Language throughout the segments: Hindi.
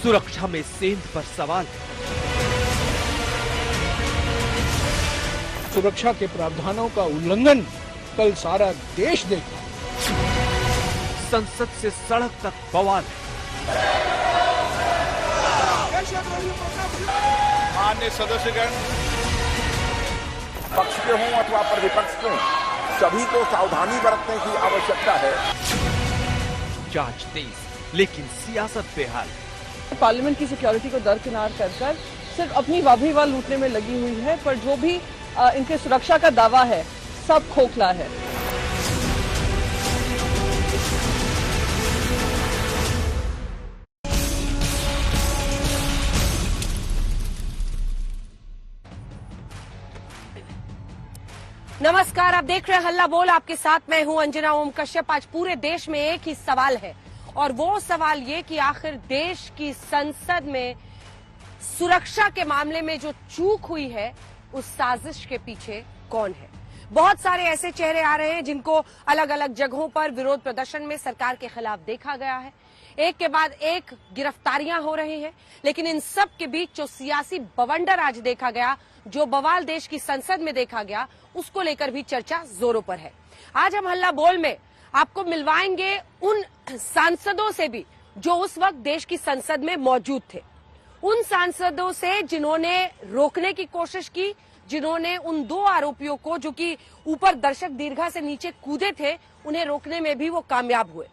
सुरक्षा में सेंध पर सवाल। सुरक्षा के प्रावधानों का उल्लंघन कल सारा देश देखा। संसद से सड़क तक बवाल। माननीय सदस्यगण, पक्ष के हों अथवा प्रतिपक्ष के, सभी को सावधानी बरतने की आवश्यकता है। जांच तेज, लेकिन सियासत बेहाल। पार्लियामेंट की सिक्योरिटी को दरकिनार कर सिर्फ अपनी वाह लूटने में लगी हुई है, पर जो भी इनके सुरक्षा का दावा है सब खोखला है। नमस्कार, आप देख रहे हैं हल्ला बोल। आपके साथ मैं हूं अंजना ओम कश्यप। आज पूरे देश में एक ही सवाल है, और वो सवाल ये कि आखिर देश की संसद में सुरक्षा के मामले में जो चूक हुई है, उस साजिश के पीछे कौन है। बहुत सारे ऐसे चेहरे आ रहे हैं जिनको अलग अलग जगहों पर विरोध प्रदर्शन में सरकार के खिलाफ देखा गया है। एक के बाद एक गिरफ्तारियां हो रही हैं, लेकिन इन सब के बीच जो सियासी बवंडर आज देखा गया, जो बवाल देश की संसद में देखा गया, उसको लेकर भी चर्चा जोरों पर है। आज हम हल्ला बोल में आपको मिलवाएंगे उन सांसदों से भी जो उस वक्त देश की संसद में मौजूद थे, उन सांसदों से जिन्होंने रोकने की कोशिश की, जिन्होंने उन दो आरोपियों को जो कि ऊपर दर्शक दीर्घा से नीचे कूदे थे, उन्हें रोकने में भी वो कामयाब हुए।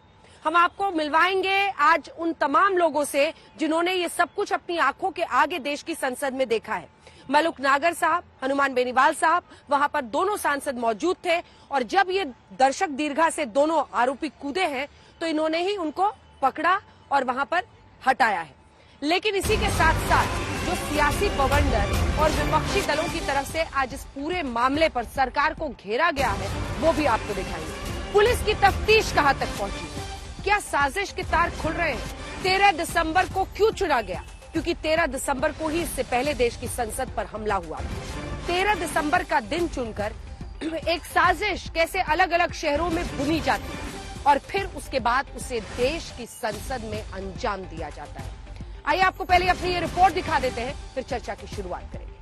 हम आपको मिलवाएंगे आज उन तमाम लोगों से जिन्होंने ये सब कुछ अपनी आंखों के आगे देश की संसद में देखा है। मलुक नागर साहब, हनुमान बेनीवाल साहब, वहां पर दोनों सांसद मौजूद थे, और जब ये दर्शक दीर्घा से दोनों आरोपी कूदे हैं तो इन्होंने ही उनको पकड़ा और वहां पर हटाया है। लेकिन इसी के साथ साथ जो सियासी बवंडर और विपक्षी दलों की तरफ से आज इस पूरे मामले पर सरकार को घेरा गया है, वो भी आपको दिखाएंगे। पुलिस की तफ्तीश कहां तक पहुंची, क्या साजिश के तार खुल रहे हैं, 13 दिसंबर को क्यों चुना गया, क्योंकि 13 दिसंबर को ही इससे पहले देश की संसद पर हमला हुआ। 13 दिसंबर का दिन चुनकर एक साजिश कैसे अलग अलग शहरों में बुनी जाती है और फिर उसके बाद उसे देश की संसद में अंजाम दिया जाता है। आइए आपको पहले अपनी ये रिपोर्ट दिखा देते हैं, फिर चर्चा की शुरुआत करेंगे।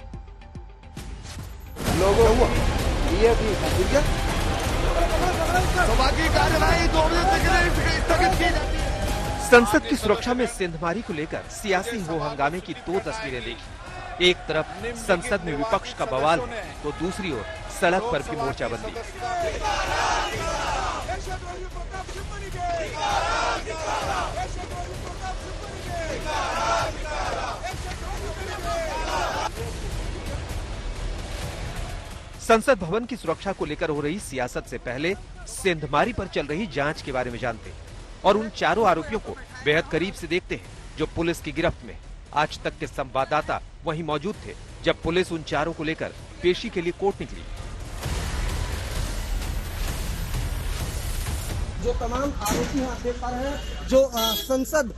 संसद की सुरक्षा में सेंधमारी को लेकर सियासी हो हंगामे की दो तस्वीरें देखी। एक तरफ संसद में विपक्ष का बवाल है, तो दूसरी ओर सड़क पर भी मोर्चाबंदी। संसद भवन की सुरक्षा को लेकर हो रही सियासत से पहले सेंधमारी पर चल रही जांच के बारे में जानते हैं और उन चारों आरोपियों को बेहद करीब से देखते हैं जो पुलिस की गिरफ्त में। आज तक के संवाददाता वहीं मौजूद थे जब पुलिस उन चारों को लेकर पेशी के लिए कोर्ट निकली। जो तमाम आरोपी हैं आप देख पा रहे हैं, जो संसद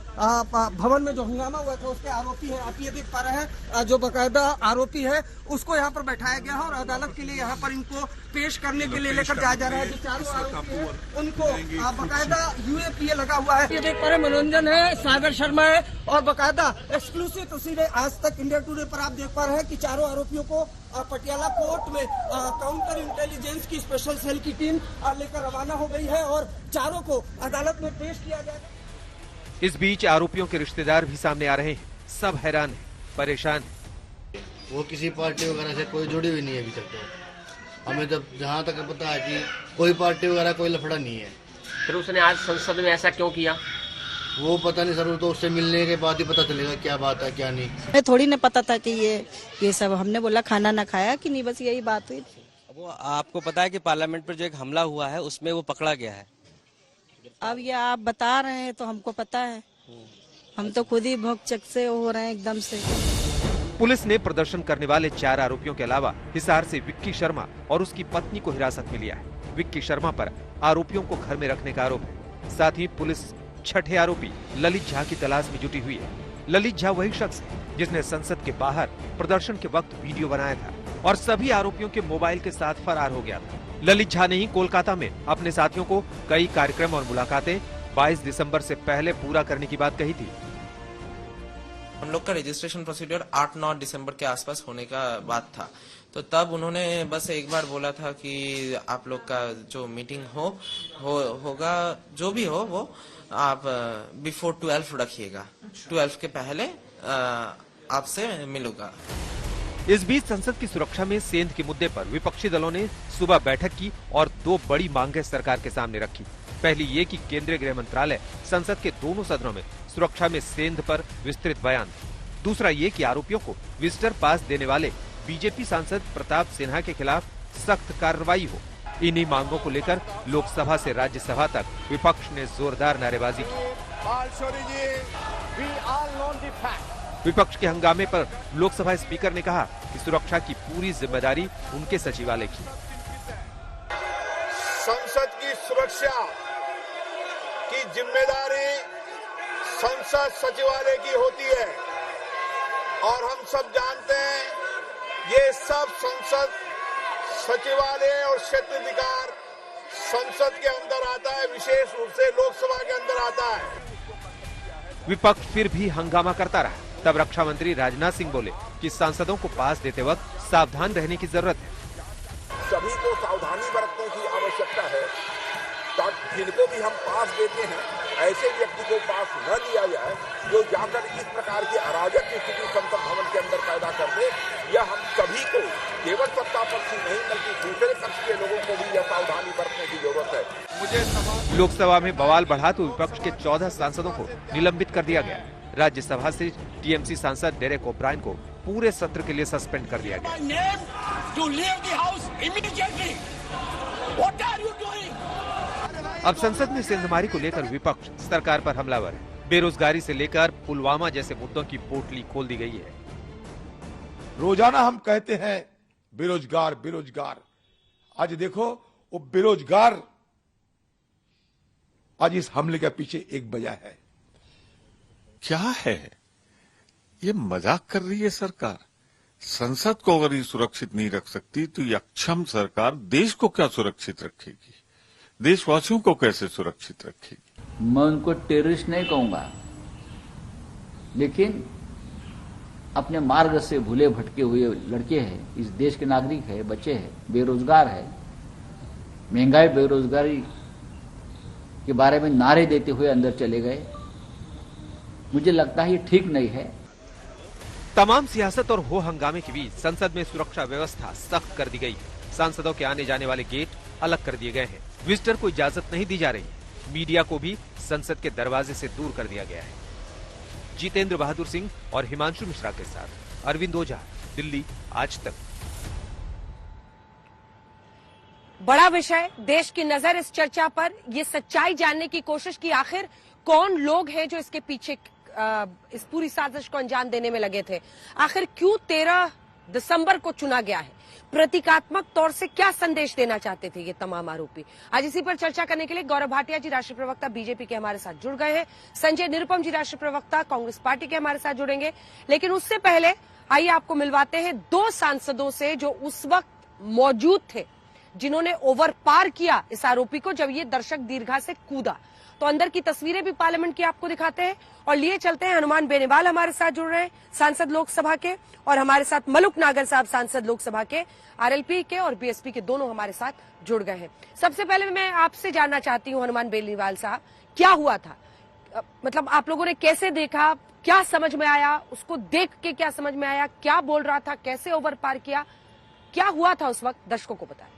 भवन में जो हंगामा हुआ था उसके आरोपी हैं। आप ये देख पा रहे हैं, जो बकायदा आरोपी है उसको यहाँ पर बैठाया गया है और अदालत के लिए यहाँ पर इनको पेश करने के लिए लेकर जाया जा रहा है। जो चारों आरोपी हैं उनको बकायदा यूएपीए लगा हुआ है। ये देख पा रहे हैं, मनोरंजन है, सागर शर्मा है, और बकायदा एक्सक्लूसिव तस्वीरें आज तक इंडिया टुडे पर आप देख पा रहे हैं कि चारों आरोपियों को पटियाला कोर्ट में काउंटर इंटेलिजेंस की स्पेशल सेल की टीम लेकर रवाना हो गई है और चारों को अदालत में पेश किया जाएगा। इस बीच आरोपियों के रिश्तेदार भी सामने आ रहे हैं। सब हैरान हैं, परेशान हैं। वो किसी पार्टी वगैरह से कोई जुड़ी हुई नहीं है अभी तक। तो हमें जब जहाँ तक पता है कि कोई पार्टी वगैरह कोई लफड़ा नहीं है। फिर उसने आज संसद में ऐसा क्यों किया? वो पता नहीं सर, वो तो उससे मिलने के बाद ही पता चलेगा क्या बात है क्या नहीं। हमें थोड़ी न पता था कि ये सब, हमने बोला खाना ना खाया कि नहीं, बस यही बात हुई। वो आपको पता है कि पार्लियामेंट पर जो एक हमला हुआ है उसमें वो पकड़ा गया है। अब ये आप बता रहे हैं तो हमको पता है, हम तो खुद ही भौचक से हो रहे हैं एकदम से। पुलिस ने प्रदर्शन करने वाले 4 आरोपियों के अलावा हिसार से विक्की शर्मा और उसकी पत्नी को हिरासत में लिया है। विक्की शर्मा पर आरोपियों को घर में रखने का आरोप है। साथ ही पुलिस छठे आरोपी ललित झा की तलाश में जुटी हुई है। ललित झा वही शख्स है जिसने संसद के बाहर प्रदर्शन के वक्त वीडियो बनाया था और सभी आरोपियों के मोबाइल के साथ फरार हो गया था। ललित झा ने ही कोलकाता में अपने साथियों को कई कार्यक्रम और मुलाकातें 22 दिसंबर से पहले पूरा करने की बात कही थी। हम लोग का रजिस्ट्रेशन प्रोसीजर 8-9 दिसंबर के आसपास होने का बात था, तो तब उन्होंने बस एक बार बोला था कि आप लोग का जो मीटिंग होगा जो भी हो वो आप बिफोर 12 रखिएगा, 12 के पहले आपसे मिलूंगा। इस बीच संसद की सुरक्षा में सेंध के मुद्दे पर विपक्षी दलों ने सुबह बैठक की और 2 बड़ी मांगें सरकार के सामने रखी। पहली ये कि केंद्रीय गृह मंत्रालय संसद के दोनों सदनों में सुरक्षा में सेंध पर विस्तृत बयान। दूसरा ये कि आरोपियों को विजिटर पास देने वाले बीजेपी सांसद प्रताप सिन्हा के खिलाफ सख्त कार्रवाई हो। इन्हीं मांगों को लेकर लोकसभा से राज्यसभा तक विपक्ष ने जोरदार नारेबाजी की। विपक्ष के हंगामे पर लोकसभा स्पीकर ने कहा कि सुरक्षा की पूरी जिम्मेदारी उनके सचिवालय की। संसद की सुरक्षा की जिम्मेदारी संसद सचिवालय की होती है और हम सब जानते हैं ये सब संसद सचिवालय और क्षेत्राधिकार संसद के अंदर आता है, विशेष रूप से लोकसभा के अंदर आता है। विपक्ष फिर भी हंगामा करता रहा। तब रक्षा मंत्री राजनाथ सिंह बोले कि सांसदों को पास देते वक्त सावधान रहने की जरूरत है। सभी को सावधानी बरतने की आवश्यकता है ताकि जिनको भी हम पास देते हैं ऐसे व्यक्ति को पास न दिया जाए जो जाकर इस प्रकार की अराजक स्थिति संसद भवन के अंदर पैदा कर दे। या हम सभी को, केवल सत्ता पक्ष ही नहीं बल्कि दूसरे पक्ष के लोगों को भी यह सावधानी बरतने की जरूरत है। लोकसभा में बवाल बढ़ा तो विपक्ष के 14 सांसदों को निलंबित कर दिया गया। राज्यसभा से टीएमसी सांसद डेरेक ओब्रायन को पूरे सत्र के लिए सस्पेंड कर दिया गया। अब संसद में सेंधमारी को लेकर विपक्ष सरकार पर हमलावर है। बेरोजगारी से लेकर पुलवामा जैसे मुद्दों की पोटली खोल दी गई है। रोजाना हम कहते हैं बेरोजगार बेरोजगार, आज देखो वो बेरोजगार आज इस हमले के पीछे एक वजह है। क्या है ये? मजाक कर रही है सरकार। संसद को अगर ये सुरक्षित नहीं रख सकती तो ये अक्षम सरकार देश को क्या सुरक्षित रखेगी, देशवासियों को कैसे सुरक्षित रखेगी? मैं उनको टेररिस्ट नहीं कहूंगा, लेकिन अपने मार्ग से भूले भटके हुए लड़के हैं, इस देश के नागरिक है, बच्चे हैं, बेरोजगार है, महंगाई बेरोजगारी के बारे में नारे देते हुए अंदर चले गए। मुझे लगता है ये ठीक नहीं है। तमाम सियासत और हो हंगामे के बीच संसद में सुरक्षा व्यवस्था सख्त कर दी गई। सांसदों के आने जाने वाले गेट अलग कर दिए गए हैं। विजिटर को इजाजत नहीं दी जा रही है। मीडिया को भी संसद के दरवाजे से दूर कर दिया गया है। जितेंद्र बहादुर सिंह और हिमांशु मिश्रा के साथ अरविंद ओझा, दिल्ली, आज तक। बड़ा विषय, देश की नजर इस चर्चा पर, ये सच्चाई जानने की कोशिश की आखिर कौन लोग हैं जो इसके पीछे इस पूरी साजिश को अंजाम देने में लगे थे। आखिर क्यों 13 दिसंबर को चुना गया है, प्रतीकात्मक तौर से क्या संदेश देना चाहते थे ये तमाम आरोपी। आज इसी पर चर्चा करने के लिए गौरव भाटिया जी, राष्ट्रीय प्रवक्ता बीजेपी के हमारे साथ जुड़ गए हैं। संजय निरुपम जी, राष्ट्रीय प्रवक्ता कांग्रेस पार्टी के हमारे साथ जुड़ेंगे। लेकिन उससे पहले आइए आपको मिलवाते हैं 2 सांसदों से जो उस वक्त मौजूद थे, जिन्होंने ओवर पार किया इस आरोपी को जब ये दर्शक दीर्घा से कूदा। तो अंदर की तस्वीरें भी पार्लियामेंट की आपको दिखाते हैं और लिए चलते हैं। हनुमान बेनीवाल हमारे साथ जुड़ रहे हैं, सांसद लोकसभा के, और हमारे साथ मलुक नागर साहब, सांसद लोकसभा के, आरएलपी के और बीएसपी के, दोनों हमारे साथ जुड़ गए हैं। सबसे पहले मैं आपसे जानना चाहती हूं हनुमान बेनीवाल साहब, क्या हुआ था? मतलब आप लोगों ने कैसे देखा, क्या समझ में आया, उसको देख के क्या समझ में आया, क्या बोल रहा था, कैसे ओवर पार किया, क्या हुआ था उस वक्त, दर्शकों को बताएं।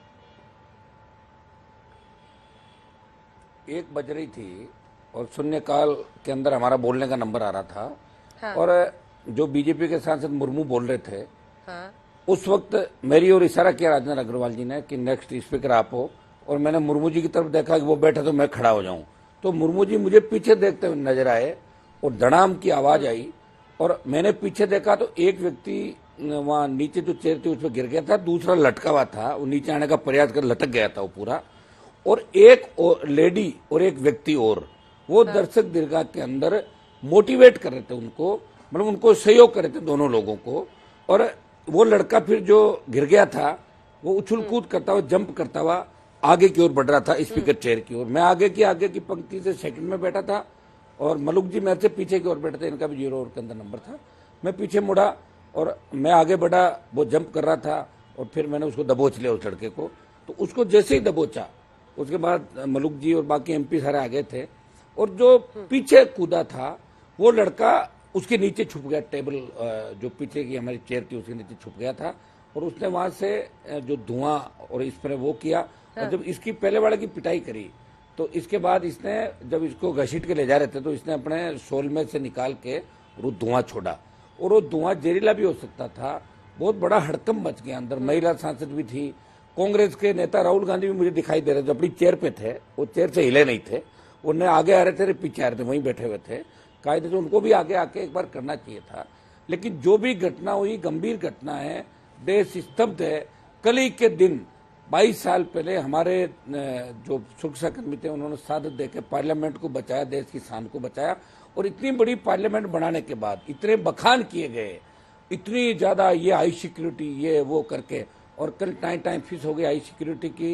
1 बज रही थी और शून्यकाल के अंदर हमारा बोलने का नंबर आ रहा था। हाँ। और जो बीजेपी के सांसद मुर्मू बोल रहे थे। हाँ। उस वक्त मेरी ओर इशारा किया राजनाथ अग्रवाल जी ने कि नेक्स्ट स्पीकर आप हो, और मैंने मुर्मू जी की तरफ देखा कि वो बैठा तो मैं खड़ा हो जाऊं, तो मुर्मू जी मुझे पीछे देखते हुए नजर आए और धड़ाम की आवाज आई और मैंने पीछे देखा तो एक व्यक्ति वहां नीचे जो चेयर थी उसमें गिर गया था, दूसरा लटका हुआ था, वो नीचे आने का प्रयास कर लटक गया था वो पूरा, और एक लेडी और एक व्यक्ति और वो दर्शक दीर्घा के अंदर मोटिवेट कर रहे थे उनको, मतलब उनको सहयोग कर रहे थे दोनों लोगों को। और वो लड़का फिर जो गिर गया था वो उछल कूद करता हुआ, जंप करता हुआ आगे की ओर बढ़ रहा था, स्पीकर चेयर की ओर। मैं आगे की पंक्ति से सेकंड में बैठा था और मलुक जी मेरे से पीछे की ओर बैठे थे, इनका भी 0 ओवर के अंदर नंबर था। मैं पीछे मुड़ा और मैं आगे बढ़ा, वो जंप कर रहा था और फिर मैंने उसको दबोच लिया उस लड़के को। तो उसको जैसे ही दबोचा, उसके बाद मलुक जी और बाकी MP सारे आगे थे और जो पीछे कूदा था वो लड़का उसके नीचे छुप गया, टेबल जो पीछे की हमारी चेयर थी उसके नीचे छुप गया था और उसने वहां से जो धुआं और इस पर वो किया। और जब इसकी पहले वाले की पिटाई करी तो इसके बाद इसने, जब इसको घसीट के ले जा रहे थे तो इसने अपने शोल में से निकाल के वो धुआं छोड़ा और वो धुआं जहरीला भी हो सकता था। बहुत बड़ा हड़कंप मच गया अंदर। महिला सांसद भी थी, कांग्रेस के नेता राहुल गांधी भी मुझे दिखाई दे रहे थे, अपनी चेयर पे थे, वो चेयर से हिले नहीं थे, उन्हें आगे आ रहे थे, पीछे आ रहे थे, वहीं बैठे हुए थे। कायदे से उनको भी आगे आके एक बार करना चाहिए था। लेकिन जो भी घटना हुई गंभीर घटना है, देश स्तब्ध है। कल ही के दिन 22 साल पहले हमारे जो सुरक्षा कर्मी थे उन्होंने साथ देकर पार्लियामेंट को बचाया, देश की शान को बचाया। और इतनी बड़ी पार्लियामेंट बनाने के बाद इतने बखान किए गए, इतनी ज्यादा ये हाई सिक्योरिटी ये वो करके, और कल टाइम फिक्स हो गई हाई सिक्योरिटी की।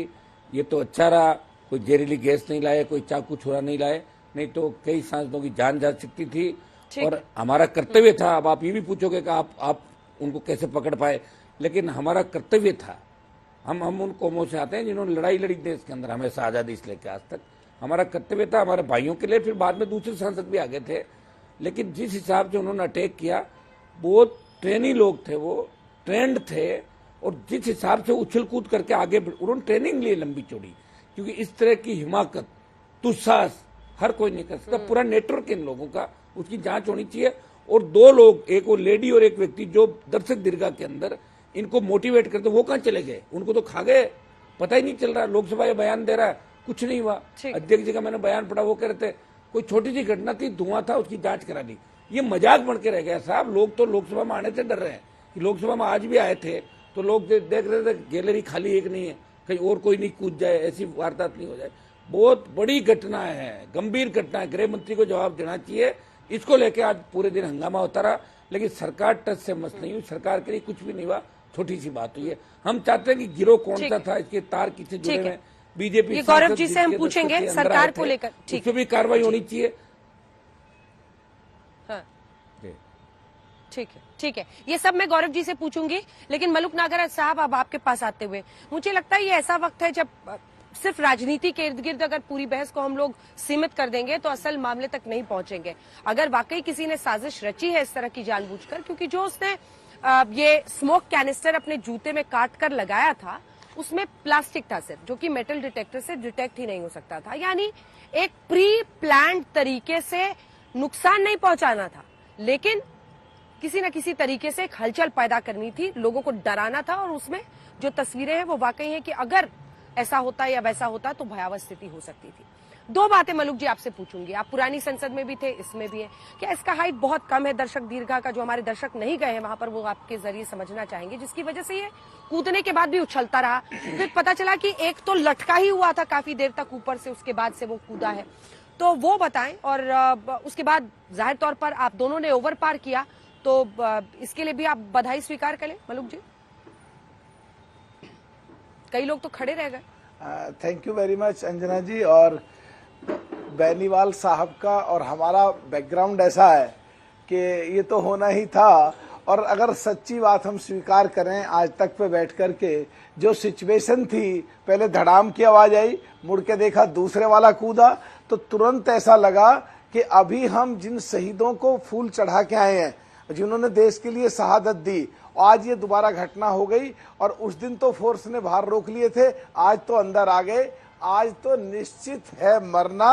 ये तो अच्छा रहा, कोई जहरीली गैस नहीं लाए, कोई चाकू छुरा नहीं लाए, नहीं तो कई सांसदों की जान जा सकती थी। और हमारा कर्तव्य था, अब आप ये भी पूछोगे कि आप उनको कैसे पकड़ पाए, लेकिन हमारा कर्तव्य था। हम उन कौमों से आते हैं जिन्होंने लड़ाई लड़ी देश के अंदर हमेशा आजादी से लेकर आज तक। हमारा कर्तव्य था हमारे भाइयों के लिए। फिर बाद में दूसरे सांसद भी आगे थे, लेकिन जिस हिसाब से उन्होंने अटैक किया, वो ट्रेनी लोग थे, वो ट्रेंड थे, और जिस हिसाब से उछल कूद करके आगे उन्होंने ट्रेनिंग ली लंबी चौड़ी, क्योंकि इस तरह की हिमाकत दुस्साहस हर कोई नहीं कर सकता। पूरा नेटवर्क इन लोगों का, उसकी जांच होनी चाहिए। और 2 लोग, एक वो लेडी और एक व्यक्ति जो दर्शक दीर्घा के अंदर इनको मोटिवेट करते, वो कहां चले गए? उनको तो खा गए, पता ही नहीं चल रहा। लोकसभा ये बयान दे रहा है, कुछ नहीं हुआ। अध्यक्ष जी का मैंने बयान पढ़ा, वो कह रहे थे कोई छोटी सी घटना थी, धुआं था, उसकी जांच करा दी। ये मजाक बन के रह गया साहब। लोग तो लोकसभा में आने से डर रहे हैं कि लोकसभा में आज भी आए थे तो लोग देख रहे थे गैलरी खाली एक नहीं है, कहीं और कोई नहीं कूद जाए, ऐसी वारदात नहीं हो जाए। बहुत बड़ी घटना है, गंभीर घटना है, गृह मंत्री को जवाब देना चाहिए। इसको लेके आज पूरे दिन हंगामा होता रहा, लेकिन सरकार टच से मस नहीं हुई। सरकार के लिए कुछ भी नहीं हुआ, छोटी सी बात हुई है। हम चाहते हैं कि गिरोह कौन सा था, इसके तार किससे जुड़े हुए, बीजेपी गौरव जी से हम पूछेंगे सरकार को लेकर, उस पर भी कार्रवाई होनी चाहिए। ठीक है, ये सब मैं गौरव जी से पूछूंगी। लेकिन मलुक नागर साहब, अब आपके पास आते हुए मुझे लगता है ये ऐसा वक्त है जब सिर्फ राजनीति के इर्द गिर्द अगर पूरी बहस को हम लोग सीमित कर देंगे तो असल मामले तक नहीं पहुंचेंगे। अगर वाकई किसी ने साजिश रची है इस तरह की जानबूझकर, क्योंकि जो उसने ये स्मोक कैनिस्टर अपने जूते में काट कर लगाया था उसमें प्लास्टिक था सिर्फ, जो कि मेटल डिटेक्टर से डिटेक्ट ही नहीं हो सकता था। यानी एक प्री प्लान्ड तरीके से नुकसान नहीं पहुंचाना था, लेकिन किसी न किसी तरीके से एक हलचल पैदा करनी थी, लोगों को डराना था। और उसमें जो तस्वीरें हैं वो वाकई हैं कि अगर ऐसा होता या वैसा होता तो भयावह स्थिति हो सकती थी। 2 बातें मलुक जी आपसे पूछूंगी। आप पुरानी संसद में भी थे, इसमें भी है। क्या इसका हाइट बहुत कम है दर्शक दीर्घा का, जो हमारे दर्शक नहीं गए हैं वहां पर, वो आपके जरिए समझना चाहेंगे, जिसकी वजह से ये कूदने के बाद भी उछलता रहा? फिर पता चला कि एक तो लटका ही हुआ था काफी देर तक ऊपर से, उसके बाद से वो कूदा है, तो वो बताएं। और उसके बाद जाहिर तौर पर आप दोनों ने ओवर पार किया, तो इसके लिए भी आप बधाई स्वीकार करें मलुक जी। कई लोग तो खड़े रह गए। Thank you very much Anjana ji. और बेनीवाल साहब का और हमारा बैकग्राउंड ऐसा है कि ये तो होना ही था। और अगर सच्ची बात हम स्वीकार करें, आज तक पे बैठ कर के जो सिचुएशन थी, पहले धड़ाम की आवाज आई, मुड़ के देखा दूसरे वाला कूदा, तो तुरंत ऐसा लगा कि अभी हम जिन शहीदों को फूल चढ़ा के आए हैं, जिन्होंने देश के लिए शहादत दी, आज ये दोबारा घटना हो गई। और उस दिन तो फोर्स ने बाहर रोक लिए थे, आज तो अंदर आ गए। आज तो निश्चित है मरना।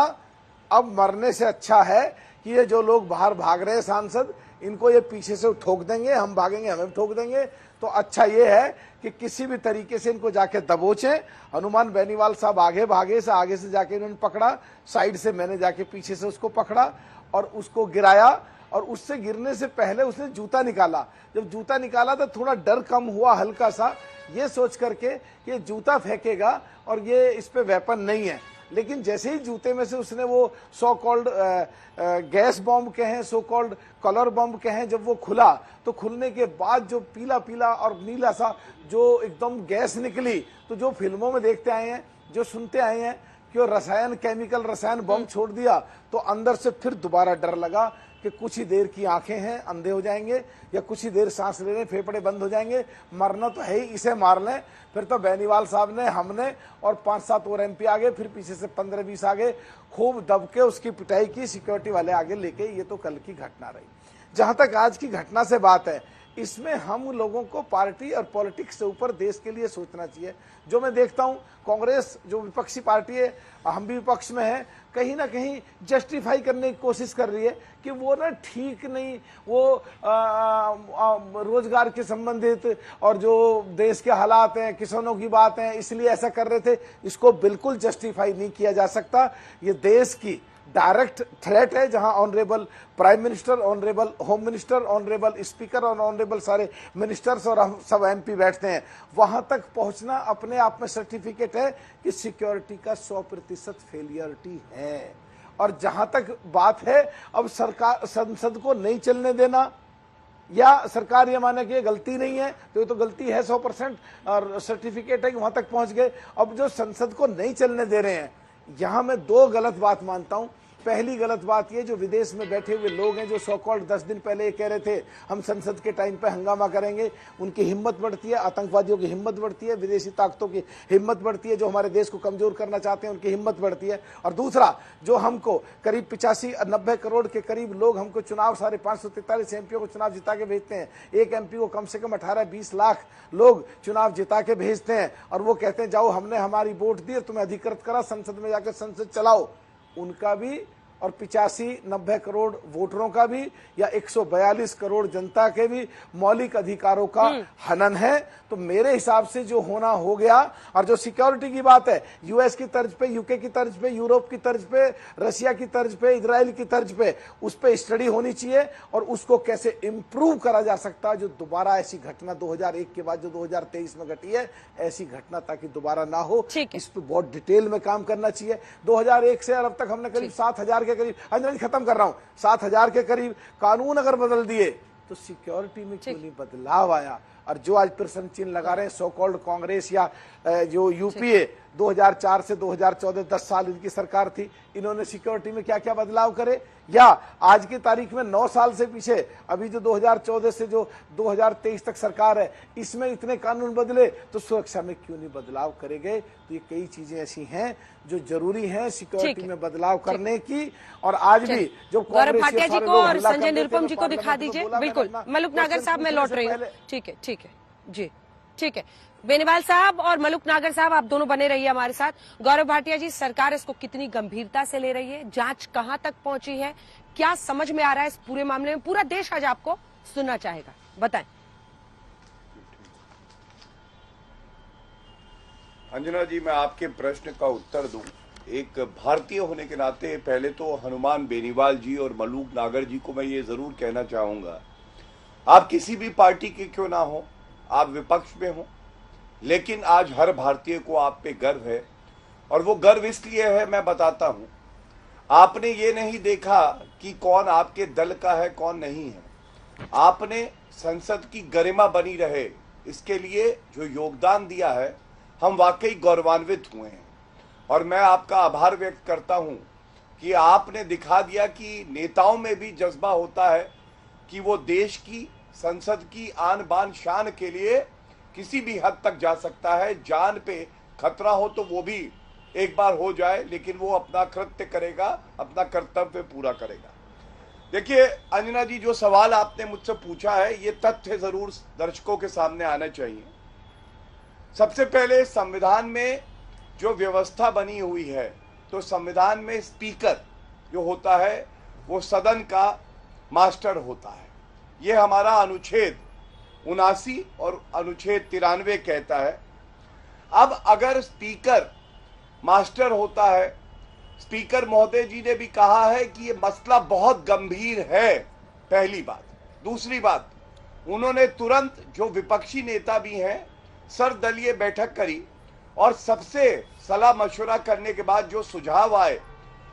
अब मरने से अच्छा है कि ये जो लोग बाहर भाग रहे हैं सांसद, इनको ये पीछे से ठोक देंगे, हम भागेंगे हमें ठोक देंगे। तो अच्छा ये है कि किसी भी तरीके से इनको जाके दबोचें। हनुमान बेनीवाल साहब आगे भागे, से आगे से जाके इन्होंने पकड़ा, साइड से मैंने जाके पीछे से उसको पकड़ा और उसको गिराया। और उससे गिरने से पहले उसने जूता निकाला। जब जूता निकाला तो थोड़ा डर कम हुआ हल्का सा, ये सोच करके ये जूता फेंकेगा और ये इस पे वेपन नहीं है। लेकिन जैसे ही जूते में से उसने वो सो कॉल्ड गैस बॉम्ब कहें, सो कॉल्ड कलर बॉम्ब कहें, जब वो खुला तो खुलने के बाद जो पीला पीला और नीला सा जो एकदम गैस निकली, तो जो फिल्मों में देखते आए हैं, जो सुनते आए हैं कि रसायन केमिकल रसायन बम छोड़ दिया तो अंदर से फिर दोबारा डर लगा कि कुछ ही देर की आंखें हैं, अंधे हो जाएंगे, या कुछ ही देर सांस ले रहे फेफड़े बंद हो जाएंगे, मरना तो है ही, इसे मार लें। फिर तो बेनीवाल साहब ने, हमने और 5-7 और एमपी आगे, फिर पीछे से 15-20 आगे, खूब दब के उसकी पिटाई की, सिक्योरिटी वाले आगे लेके। ये तो कल की घटना रही। जहां तक आज की घटना से बात है, इसमें हम लोगों को पार्टी और पॉलिटिक्स से ऊपर देश के लिए सोचना चाहिए। जो मैं देखता हूं, कांग्रेस जो विपक्षी पार्टी है, हम भी विपक्ष में है, कहीं ना कहीं जस्टिफाई करने की कोशिश कर रही है कि वो ना ठीक नहीं, वो रोजगार के संबंधित और जो देश के हालात हैं, किसानों की बात है, इसलिए ऐसा कर रहे थे। इसको बिल्कुल जस्टिफाई नहीं किया जा सकता। ये देश की डायरेक्ट थ्रेट है, जहां honourable prime minister, honourable home minister, honourable speaker और ऑनरेबल सारे मिनिस्टर्स और हम सब एमपी बैठते हैं। वहां तक पहुंचना अपने आप में सर्टिफिकेट है कि सिक्योरिटी का 100% फेलियरिटी है। और जहां तक बात है, अब सरकार संसद को नहीं चलने देना, या सरकार ये माने कि ये गलती नहीं है, तो ये तो गलती है 100% और सर्टिफिकेट है कि वहां तक पहुंच गए। अब जो संसद को नहीं चलने दे रहे हैं, यहां मैं 2 गलत बात मानता हूं। पहली गलत बात ये, जो विदेश में बैठे हुए लोग हैं, जो सो कॉल्ड 10 दिन पहले ये कह रहे थे हम संसद के टाइम पे हंगामा करेंगे, उनकी हिम्मत बढ़ती है, आतंकवादियों की हिम्मत बढ़ती है, विदेशी ताकतों की हिम्मत बढ़ती है, जो हमारे देश को कमजोर करना चाहते हैं उनकी हिम्मत बढ़ती है। और दूसरा, जो हमको करीब 85-90 करोड़ के करीब लोग हमको चुनाव, सारे 543 एमपीओ को चुनाव जिता के भेजते हैं, एक एमपी को कम से कम 18-20 लाख लोग चुनाव जिता के भेजते हैं, और वो कहते हैं जाओ हमने हमारी वोट दी, तुम्हें अधिकृत करा, संसद में जाकर संसद चलाओ। उनका भी और 85-90 करोड़ वोटरों का भी, या 142 करोड़ जनता के भी मौलिक अधिकारों का हनन है। तो मेरे हिसाब से जो होना हो गया। और जो सिक्योरिटी की बात है, यूएस की तर्ज पे, यूके की तर्ज पे, यूरोप की तर्ज पे, रशिया की तर्ज पे, इजराइल की तर्ज पे, उस पे स्टडी होनी चाहिए और उसको कैसे इम्प्रूव करा जा सकता है। जो दोबारा ऐसी घटना 2001 के बाद जो 2023 में घटी है, ऐसी घटना ताकि दोबारा ना हो, इस पे बहुत डिटेल में काम करना चाहिए। 2001 से अब तक हमने करीब 7,000 के करीब, अंजलि खत्म कर रहा हूं, 7,000 के करीब कानून अगर बदल दिए तो सिक्योरिटी में क्यों नहीं बदलाव आया। और जो आज प्रश्न चिन्ह लगा रहे हैं सो कॉल्ड कांग्रेस या जो यूपीए, 2004 से 2014 10 साल इनकी सरकार थी, इन्होंने सिक्योरिटी में क्या क्या बदलाव करे। या आज की तारीख में 9 साल से पीछे, अभी जो 2014 से जो 2023 तक सरकार है, इसमें इतने कानून बदले, तो सुरक्षा में क्यों नहीं बदलाव करे गए। तो ये कई चीजें ऐसी हैं जो जरूरी हैं सिक्योरिटी में बदलाव करने की। और आज भी जो गौरव भाटिया जी को और संजय निरुपम जी को दिखा दीजिए। बिल्कुल, मलुक नागर साहब मैं लौट रही हूँ। ठीक है जी, ठीक है। बेनीवाल साहब और मलुक नागर साहब, आप दोनों बने रहिए हमारे साथ। गौरव भाटिया जी, सरकार इसको कितनी गंभीरता से ले रही है, जांच कहां तक पहुंची है, क्या समझ में आ रहा है इस पूरे मामले में? पूरा देश आज आपको सुनना चाहेगा, बताएं। अंजना जी, मैं आपके प्रश्न का उत्तर दूं। एक भारतीय होने के नाते पहले तो हनुमान बेनीवाल जी और मलुक नागर जी को मैं ये जरूर कहना चाहूंगा, आप किसी भी पार्टी के क्यों ना हो, आप विपक्ष में हो, लेकिन आज हर भारतीय को आप पे गर्व है। और वो गर्व इसलिए है, मैं बताता हूं। आपने ये नहीं देखा कि कौन आपके दल का है कौन नहीं है, आपने संसद की गरिमा बनी रहे इसके लिए जो योगदान दिया है, हम वाकई गौरवान्वित हुए हैं। और मैं आपका आभार व्यक्त करता हूं कि आपने दिखा दिया कि नेताओं में भी जज्बा होता है कि वो देश की, संसद की आन बान शान के लिए किसी भी हद तक जा सकता है। जान पे खतरा हो तो वो भी एक बार हो जाए, लेकिन वो अपना कृत्य करेगा, अपना कर्तव्य पूरा करेगा। देखिए अंजना जी, जो सवाल आपने मुझसे पूछा है, ये तथ्य जरूर दर्शकों के सामने आना चाहिए। सबसे पहले, संविधान में जो व्यवस्था बनी हुई है, तो संविधान में स्पीकर जो होता है वो सदन का मास्टर होता है। ये हमारा अनुच्छेद 79 और अनुच्छेद 93 कहता है। अब अगर स्पीकर मास्टर होता है, स्पीकर महोदय जी ने भी कहा है कि ये मसला बहुत गंभीर है, पहली बात। दूसरी बात, उन्होंने तुरंत, जो विपक्षी नेता भी हैं, सर्वदलीय बैठक करी और सबसे सलाह मशवरा करने के बाद जो सुझाव आए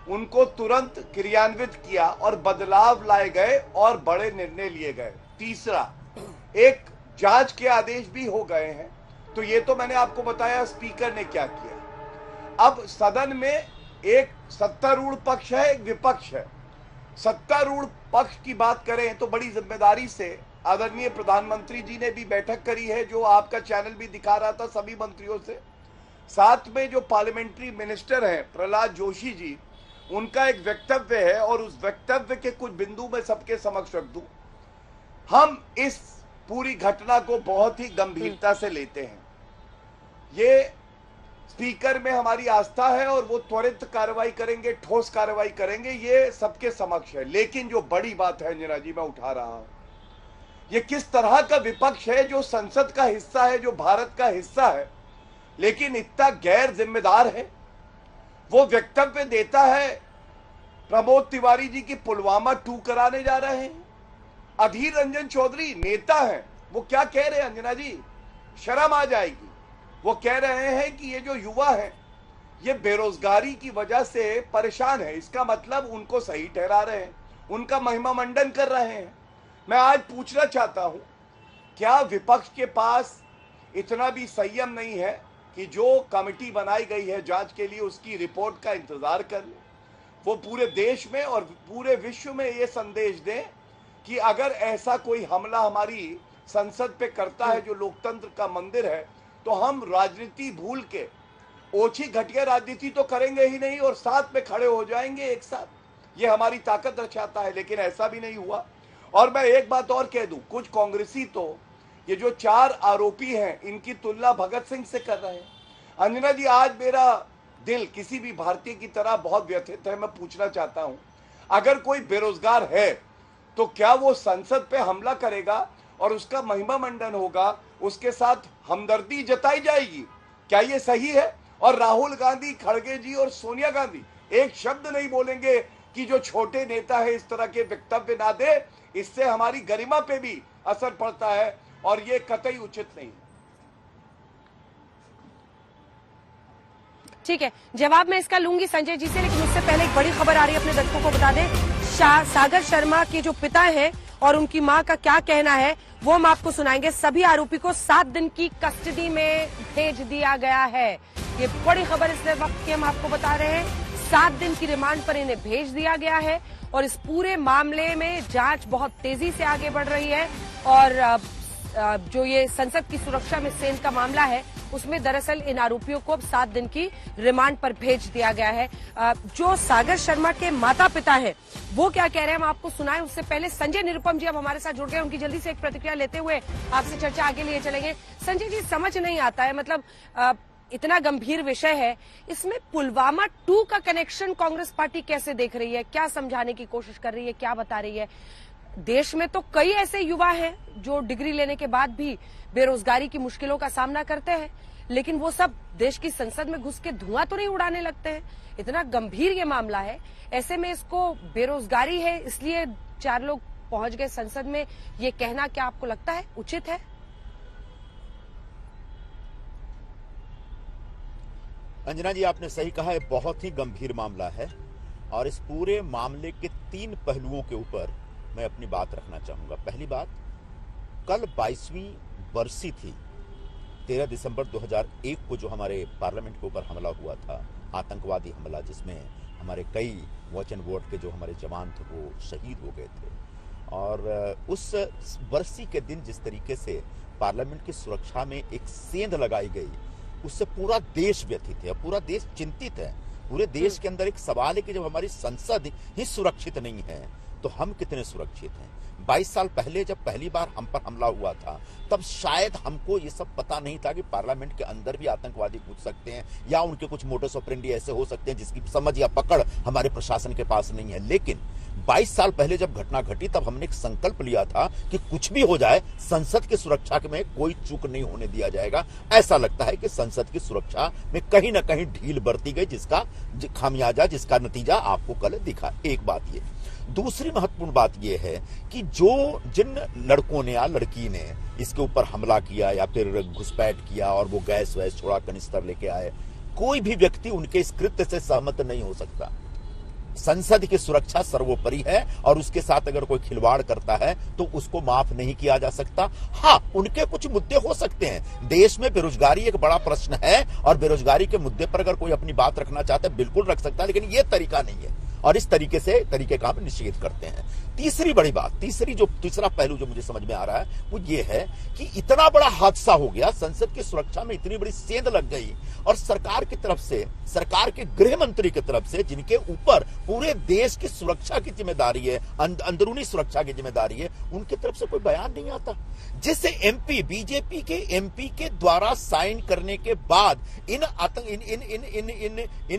उनको तुरंत क्रियान्वित किया और बदलाव लाए गए और बड़े निर्णय लिए गए। तीसरा, एक जांच के आदेश भी हो गए हैं। तो ये तो मैंने आपको बताया स्पीकर ने क्या किया। अब सदन में एक सत्तारूढ़ पक्ष है, एक विपक्ष है। सत्तारूढ़ पक्ष की बात करें तो बड़ी जिम्मेदारी से आदरणीय प्रधानमंत्री जी ने भी बैठक करी है, जो आपका चैनल भी दिखा रहा था सभी मंत्रियों से। साथ में जो पार्लियामेंट्री मिनिस्टर हैं प्रहलाद जोशी जी, उनका एक वक्तव्य है और उस वक्तव्य के कुछ बिंदु मैं सबके समक्ष रख दूं। हम इस पूरी घटना को बहुत ही गंभीरता से लेते हैं। ये स्पीकर में हमारी आस्था है और वो त्वरित कार्रवाई करेंगे, ठोस कार्रवाई करेंगे, ये सबके समक्ष है। लेकिन जो बड़ी बात है अंजना जी मैं उठा रहा हूं, ये किस तरह का विपक्ष है जो संसद का हिस्सा है, जो भारत का हिस्सा है, लेकिन इतना गैर जिम्मेदार है। वो वक्तव्य देता है प्रमोद तिवारी जी की पुलवामा 2 कराने जा रहे हैं। अधीर रंजन चौधरी नेता हैं, वो क्या कह रहे हैं अंजना जी, शर्म आ जाएगी। वो कह रहे हैं कि ये जो युवा है ये बेरोजगारी की वजह से परेशान है। इसका मतलब उनको सही ठहरा रहे हैं, उनका महिमा मंडन कर रहे हैं। मैं आज पूछना चाहता हूं, क्या विपक्ष के पास इतना भी संयम नहीं है कि जो कमेटी बनाई गई है जांच के लिए उसकी रिपोर्ट का इंतजार कर ले? वो पूरे देश में और पूरे विश्व में ये संदेश दें कि अगर ऐसा कोई हमला हमारी संसद पे करता है जो लोकतंत्र का मंदिर है, तो हम राजनीति भूल के ओछी घटिया राजनीति तो करेंगे ही नहीं और साथ में खड़े हो जाएंगे एक साथ। ये हमारी ताकत दर्शाता है, लेकिन ऐसा भी नहीं हुआ। और मैं एक बात और कह दूं, कुछ कांग्रेसी तो ये जो 4 आरोपी हैं इनकी तुलना भगत सिंह से कर रहे हैं। अंजना जी, आज मेरा दिल किसी भी भारतीय की तरह बहुत व्यथित है। मैं पूछना चाहता हूं, अगर कोई बेरोजगार है तो क्या वो संसद पे हमला करेगा और उसका महिमा मंडन होगा, उसके साथ हमदर्दी जताई जाएगी? क्या ये सही है? और राहुल गांधी, खड़गे जी और सोनिया गांधी एक शब्द नहीं बोलेंगे कि जो छोटे नेता है इस तरह के वक्तव्य ना दे, इससे हमारी गरिमा पे भी असर पड़ता है और ये कतई उचित नहीं। ठीक है, जवाब मैं इसका लूंगी संजय जी से, लेकिन उससे पहले एक बड़ी खबर आ रही है, अपने दर्शकों को बता दें। सागर शर्मा के जो पिता हैं और उनकी मां का क्या कहना है वो हम आपको सुनाएंगे। सभी आरोपी को 7 दिन की कस्टडी में भेज दिया गया है। ये बड़ी खबर इस वक्त की हम आपको बता रहे हैं। 7 दिन की रिमांड पर इन्हें भेज दिया गया है और इस पूरे मामले में जांच बहुत तेजी से आगे बढ़ रही है। और जो ये संसद की सुरक्षा में सेन का मामला है उसमें दरअसल इन आरोपियों को अब 7 दिन की रिमांड पर भेज दिया गया है। जो सागर शर्मा के माता पिता हैं वो क्या कह रहे हैं हम आपको सुनाएं। उससे पहले संजय निरुपम जी अब हमारे साथ जुड़ गए, उनकी जल्दी से एक प्रतिक्रिया लेते हुए आपसे चर्चा आगे लिए चलेंगे। संजय जी, समझ नहीं आता है, मतलब इतना गंभीर विषय है, इसमें पुलवामा 2 का कनेक्शन कांग्रेस पार्टी कैसे देख रही है, क्या समझाने की कोशिश कर रही है, क्या बता रही है? देश में तो कई ऐसे युवा हैं जो डिग्री लेने के बाद भी बेरोजगारी की मुश्किलों का सामना करते हैं, लेकिन वो सब देश की संसद में घुस के धुआं तो नहीं उड़ाने लगते हैं। इतना गंभीर ये मामला है, ऐसे में इसको बेरोजगारी है इसलिए 4 लोग पहुंच गए संसद में, ये कहना क्या आपको लगता है उचित है? अंजना जी, आपने सही कहा, है बहुत ही गंभीर मामला है और इस पूरे मामले के 3 पहलुओं के ऊपर मैं अपनी बात रखना चाहूंगा। पहली बात, कल 22वीं बरसी थी 13 दिसंबर 2001 को जो हमारे पार्लियामेंट के ऊपर हमला हुआ था, आतंकवादी हमला, जिसमें हमारे कई वॉच एंड वार्ड के जो हमारे जवान थे वो शहीद हो गए थे। और उस बरसी के दिन जिस तरीके से पार्लियामेंट की सुरक्षा में एक सेंध लगाई गई, उससे पूरा देश व्यथित है, पूरा देश चिंतित है। पूरे देश के अंदर एक सवाल है कि जब हमारी संसद ही सुरक्षित नहीं है तो हम कितने सुरक्षित हैं। 22 साल पहले जब पहली बार हम पर हमला हुआ था तब शायद हमको ये सब पता नहीं था कि पार्लियामेंट के अंदर भी आतंकवादी घुस सकते हैं या उनके कुछ मोटस ऑपरेंडी ऐसे हो सकते हैं जिसकी समझ या पकड़ हमारे प्रशासन के पास नहीं है। लेकिन 22 साल पहले जब घटना घटी तब हमने एक संकल्प लिया था कि कुछ भी हो जाए संसद की सुरक्षा में कोई चूक नहीं होने दिया जाएगा। ऐसा लगता है कि संसद की सुरक्षा में कहीं ना कहीं ढील बरती गई, जिसका खामियाजा, जिसका नतीजा आपको कल दिखा। एक बात ये। दूसरी महत्वपूर्ण बात यह है कि जिन लड़कों ने या लड़की ने इसके ऊपर हमला किया या फिर घुसपैठ किया और वो गैस वैस छोड़ा, कनिस्तर लेके आए, कोई भी व्यक्ति उनके इस कृत्य से सहमत नहीं हो सकता। संसद की सुरक्षा सर्वोपरि है और उसके साथ अगर कोई खिलवाड़ करता है तो उसको माफ नहीं किया जा सकता। हाँ, उनके कुछ मुद्दे हो सकते हैं, देश में बेरोजगारी एक बड़ा प्रश्न है और बेरोजगारी के मुद्दे पर अगर कोई अपनी बात रखना चाहता है बिल्कुल रख सकता है, लेकिन ये तरीका नहीं है और इस तरीके का हम निषेध करते हैं। तीसरी बड़ी बात, तीसरा पहलू जो मुझे समझ में आ रहा है वो ये है कि इतना बड़ा हादसा हो गया, संसद की सुरक्षा में इतनी बड़ी सेंध लग गई और सरकार की तरफ से, सरकार के गृह मंत्री की तरफ से, जिनके ऊपर पूरे देश की सुरक्षा की जिम्मेदारी है, अंदरूनी सुरक्षा की जिम्मेदारी है, उनकी तरफ से कोई बयान नहीं आता। जिसे एमपी, बीजेपी के एमपी के द्वारा साइन करने के बाद इन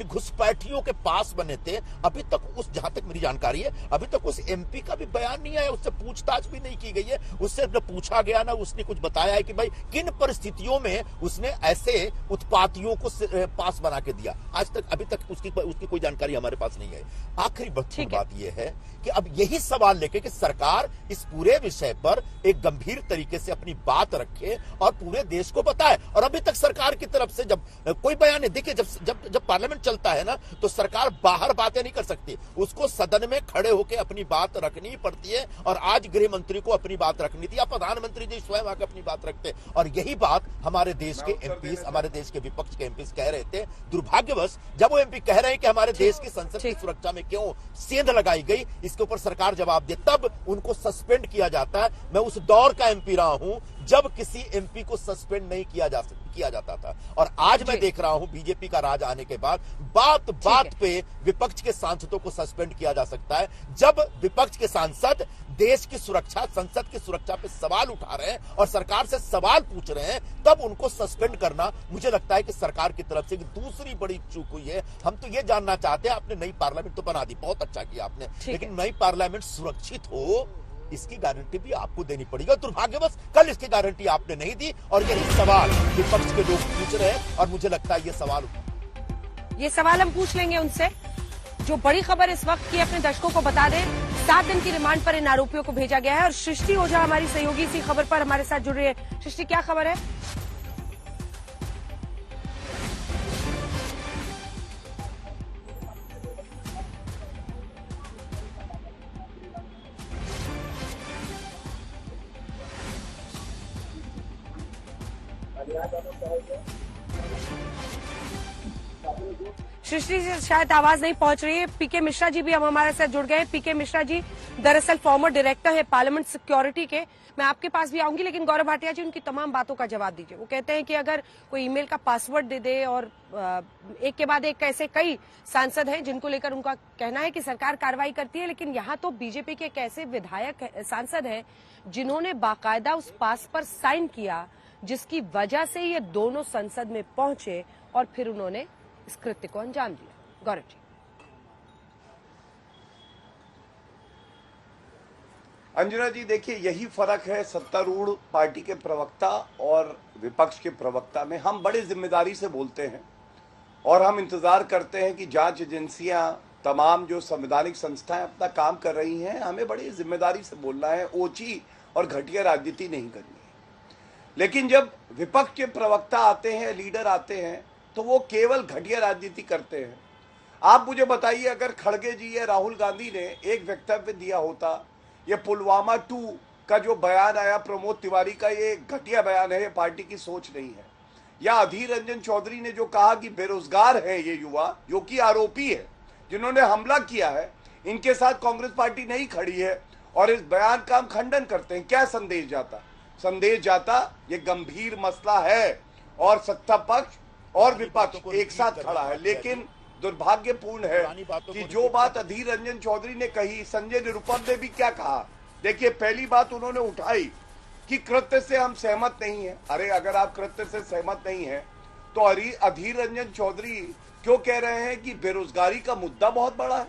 घुसपैठियों के पास बने थे, अभी तक जहां तक मेरी जानकारी है अभी तक उस एमपी का भी बयान नहीं आया, उससे पूछताछ भी नहीं की गई है, उससे न पूछा गया ना उसने कुछ बताया है कि भाई किन परिस्थितियों में उसने ऐसे उत्पातियों को पास बना के दिया। आज तक अभी तक उसकी कोई जानकारी हमारे पास नहीं है। आखिरी बात यह है कि अब यही सवाल लेके कि सरकार इस पूरे विषय पर एक गंभीर तरीके से अपनी बात रखे और पूरे देश को बताए, और अभी तक सरकार की तरफ से जब कोई बयान नहीं, देखिए जब पार्लियामेंट चलता है ना तो सरकार बाहर बातें नहीं कर सकती, उसको सदन में खड़े होकर अपनी बात रखनी पड़ती है, और आज गृह मंत्री को अपनी बात रखनी थी या प्रधानमंत्री जी स्वयं आकर अपनी बात रखते, और यही बात हमारे देश के एमपी, हमारे देश के विपक्ष के एमपी कह रहे थे। दुर्भाग्यवश जब वो एमपी कह रहे हैं कि हमारे देश की संसद की सुरक्षा में क्यों सेंध लगाई गई, इसके ऊपर सरकार जवाब दे, तब उनको सस्पेंड किया जाता है। मैं उस दौर का एमपी रहा हूं जब किसी एमपी को सस्पेंड नहीं किया जाता था, और आज मैं देख रहा हूं बीजेपी का राज आने के बाद बात पे विपक्ष के सांसदों को सस्पेंड किया जा सकता है। जब विपक्ष के सांसद देश की सुरक्षा, संसद की सुरक्षा पे सवाल उठा रहे हैं और सरकार से सवाल पूछ रहे हैं, तब उनको सस्पेंड करना मुझे लगता है कि सरकार की तरफ से दूसरी बड़ी चूक हुई है। हम तो ये जानना चाहते हैं, आपने नई पार्लियामेंट तो बना दी, बहुत अच्छा किया आपने, लेकिन नई पार्लियामेंट सुरक्षित हो इसकी गारंटी भी आपको देनी पड़ेगी। दुर्भाग्यवश कल इसकी गारंटी आपने नहीं दी और यही सवाल विपक्ष के लोग पूछ रहे हैं, और मुझे लगता है ये सवाल हम पूछ लेंगे उनसे। जो बड़ी खबर इस वक्त की अपने दर्शकों को बता दें, 7 दिन की रिमांड पर इन आरोपियों को भेजा गया है, और सृष्टि ओझा हमारी सहयोगी इसी खबर पर हमारे साथ जुड़ रही है। सृष्टि, क्या खबर है? सृष्टि से शायद आवाज नहीं पहुंच रही है। पीके मिश्रा जी भी हम हमारे साथ जुड़ गए। पीके मिश्रा जी दरअसल फॉर्मर डायरेक्टर है पार्लियामेंट सिक्योरिटी के। मैं आपके पास भी आऊंगी, लेकिन गौरव भाटिया जी उनकी तमाम बातों का जवाब दीजिए। वो कहते हैं कि अगर कोई ईमेल का पासवर्ड दे दे, और एक के बाद एक ऐसे कई सांसद हैं जिनको लेकर उनका कहना है कि सरकार कार्रवाई करती है, लेकिन यहाँ तो बीजेपी के एक ऐसे विधायक सांसद हैं जिन्होंने बाकायदा उस पास पर साइन किया, जिसकी वजह से ये दोनों संसद में पहुंचे और फिर उन्होंने इस कृत्य को अंजाम दिया। गौरव जी। अंजना जी, देखिए यही फर्क है सत्तारूढ़ पार्टी के प्रवक्ता और विपक्ष के प्रवक्ता में। हम बड़े जिम्मेदारी से बोलते हैं और हम इंतजार करते हैं कि जांच एजेंसियां, तमाम जो संवैधानिक संस्थाएं अपना काम कर रही हैं, हमें बड़ी जिम्मेदारी से बोलना है, ओछी और घटिया राजनीति नहीं करनी है। लेकिन जब विपक्ष के प्रवक्ता आते हैं, लीडर आते हैं, तो वो केवल घटिया राजनीति करते हैं। आप मुझे बताइए, अगर खड़गे जी या राहुल गांधी ने एक वक्तव्य दिया होता, ये पुलवामा 2 का जो बयान आया प्रमोद तिवारी का, ये घटिया बयान है, ये पार्टी की सोच नहीं है। या अधीर रंजन चौधरी ने जो कहा कि बेरोजगार है ये युवा, जो कि आरोपी है, जिन्होंने हमला किया है, इनके साथ कांग्रेस पार्टी नहीं खड़ी है, और इस बयान का हम खंडन करते हैं। क्या संदेश जाता? संदेश जाता ये गंभीर मसला है और सत्ता पक्ष और विपक्ष एक साथ खड़ा है। लेकिन दुर्भाग्यपूर्ण है कि जो बात अधीर रंजन चौधरी ने कही, संजय निरुपम ने भी क्या कहा। देखिए, पहली बात उन्होंने उठाई कि कृत्य से हम सहमत नहीं हैं। अरे अगर आप कृत्य से सहमत नहीं हैं तो अधीर रंजन चौधरी क्यों कह रहे हैं कि बेरोजगारी का मुद्दा बहुत बड़ा है?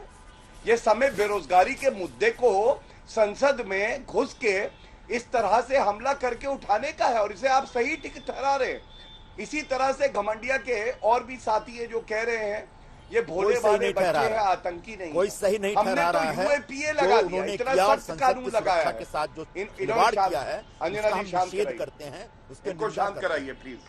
ये समय बेरोजगारी के मुद्दे को संसद में घुस के इस तरह से हमला करके उठाने का है, और इसे आप सही ठहरा रहे हैं। इसी तरह से घमंडिया के और भी साथी है जो कह रहे हैं ये भोले भाले बच्चे हैं, आतंकी नहीं। कोई सही नहीं ठहरा रहा है। यूएपीए लगा दिया, इतना सख्त कानून लगाया के साथ जो इन्होंने किया है, अंजना जी शांत करते हैं, उसको शांत कराइए प्लीज।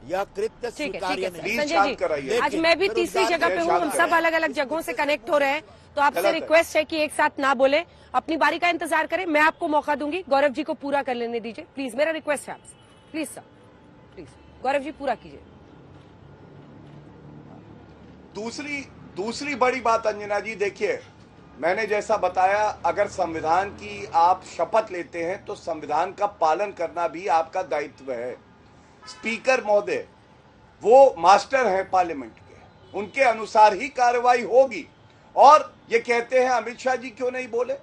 यह कृत्य ठीक है स्वीकार्य नहीं। संजय जी, आज मैं भी तीसरी जगह पे हूँ, हम सब अलग अलग जगहों से कनेक्ट हो रहे हैं, तो आपसे रिक्वेस्ट है कि एक साथ ना बोले, अपनी बारी का इंतजार करें। मैं आपको मौका दूंगी, गौरव जी को पूरा कर लेने दीजिए प्लीज, मेरा रिक्वेस्ट है आपसे। Please sir, please Gaurav ji पूरा कीजिए। दूसरी बड़ी बात अंजना जी, देखिए मैंने जैसा बताया, अगर संविधान की आप शपथ लेते हैं तो संविधान का पालन करना भी आपका दायित्व है। स्पीकर महोदय वो मास्टर हैं पार्लियामेंट के, उनके अनुसार ही कार्रवाई होगी। और ये कहते हैं अमित शाह जी क्यों नहीं बोले,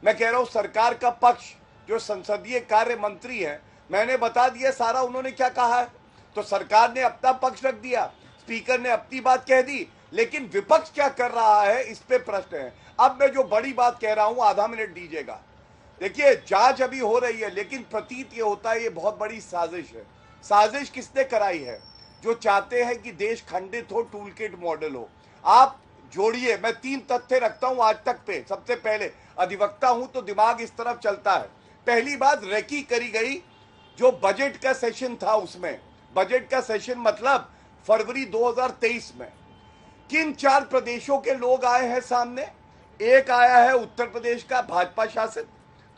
मैं कह रहा हूं सरकार का पक्ष जो संसदीय कार्य मंत्री है, मैंने बता दिया सारा उन्होंने क्या कहा है, तो सरकार ने अपना पक्ष रख दिया, स्पीकर ने अपनी बात कह दी, लेकिन विपक्ष क्या कर रहा है इस पे प्रश्न है। अब मैं जो बड़ी बात कह रहा हूं, आधा मिनट दीजिएगा। देखिए जांच अभी हो रही है, लेकिन प्रतीत ये होता है ये बहुत बड़ी साजिश है। साजिश किसने कराई है? जो चाहते हैं कि देश खंडित हो, टूल किट मॉडल हो। आप जोड़िए, मैं 3 तथ्य रखता हूं आज तक पे। सबसे पहले, अधिवक्ता हूं तो दिमाग इस तरफ चलता है। पहली बात, रेकी करी गई जो बजट का सेशन था, उसमें बजट का सेशन मतलब फरवरी 2023 में किन 4 प्रदेशों के लोग आए हैं सामने। एक आया है उत्तर प्रदेश का भाजपा शासित,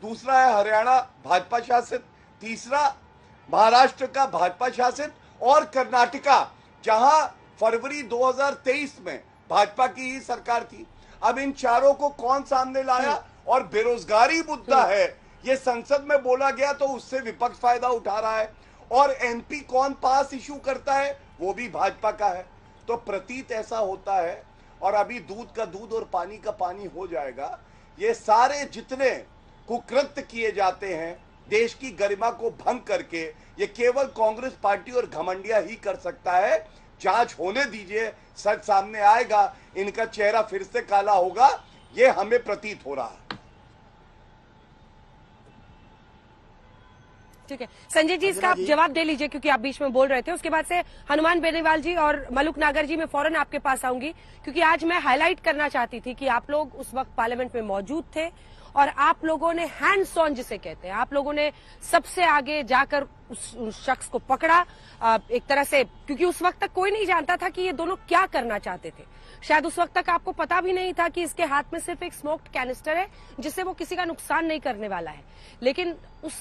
दूसरा है हरियाणा भाजपा शासित, तीसरा महाराष्ट्र का भाजपा शासित और कर्नाटका जहां फरवरी 2023 में भाजपा की ही सरकार थी। अब इन चारों को कौन सामने लाया? और बेरोजगारी मुद्दा है, ये संसद में बोला गया तो उससे विपक्ष फायदा उठा रहा है। और एमपी कौन पास इशू करता है? वो भी भाजपा का है। तो प्रतीत ऐसा होता है, और अभी दूध का दूध और पानी का पानी हो जाएगा। ये सारे जितने कुकृत्य किए जाते हैं देश की गरिमा को भंग करके, ये केवल कांग्रेस पार्टी और घमंडिया ही कर सकता है। जांच होने दीजिए, सच सामने आएगा, इनका चेहरा फिर से काला होगा, ये हमें प्रतीत हो रहा है। ठीक है संजय जी, इसका आप जवाब दे लीजिए क्योंकि आप बीच में बोल रहे थे। उसके बाद से हनुमान बेनीवाल जी और मलुक नागर जी, मैं फौरन आपके पास आऊंगी, क्योंकि आज मैं हाईलाइट करना चाहती थी कि आप लोग उस वक्त पार्लियामेंट में मौजूद थे और आप लोगों ने हैंड्स ऑन जिसे कहते हैं, आप लोगों ने सबसे आगे जाकर उस शख्स को पकड़ा एक तरह से, क्योंकि उस वक्त तक कोई नहीं जानता था कि ये दोनों क्या करना चाहते थे। शायद उस वक्त तक आपको पता भी नहीं था कि इसके हाथ में सिर्फ एक स्मोक्ड कैनिस्टर है जिससे वो किसी का नुकसान नहीं करने वाला है। लेकिन उस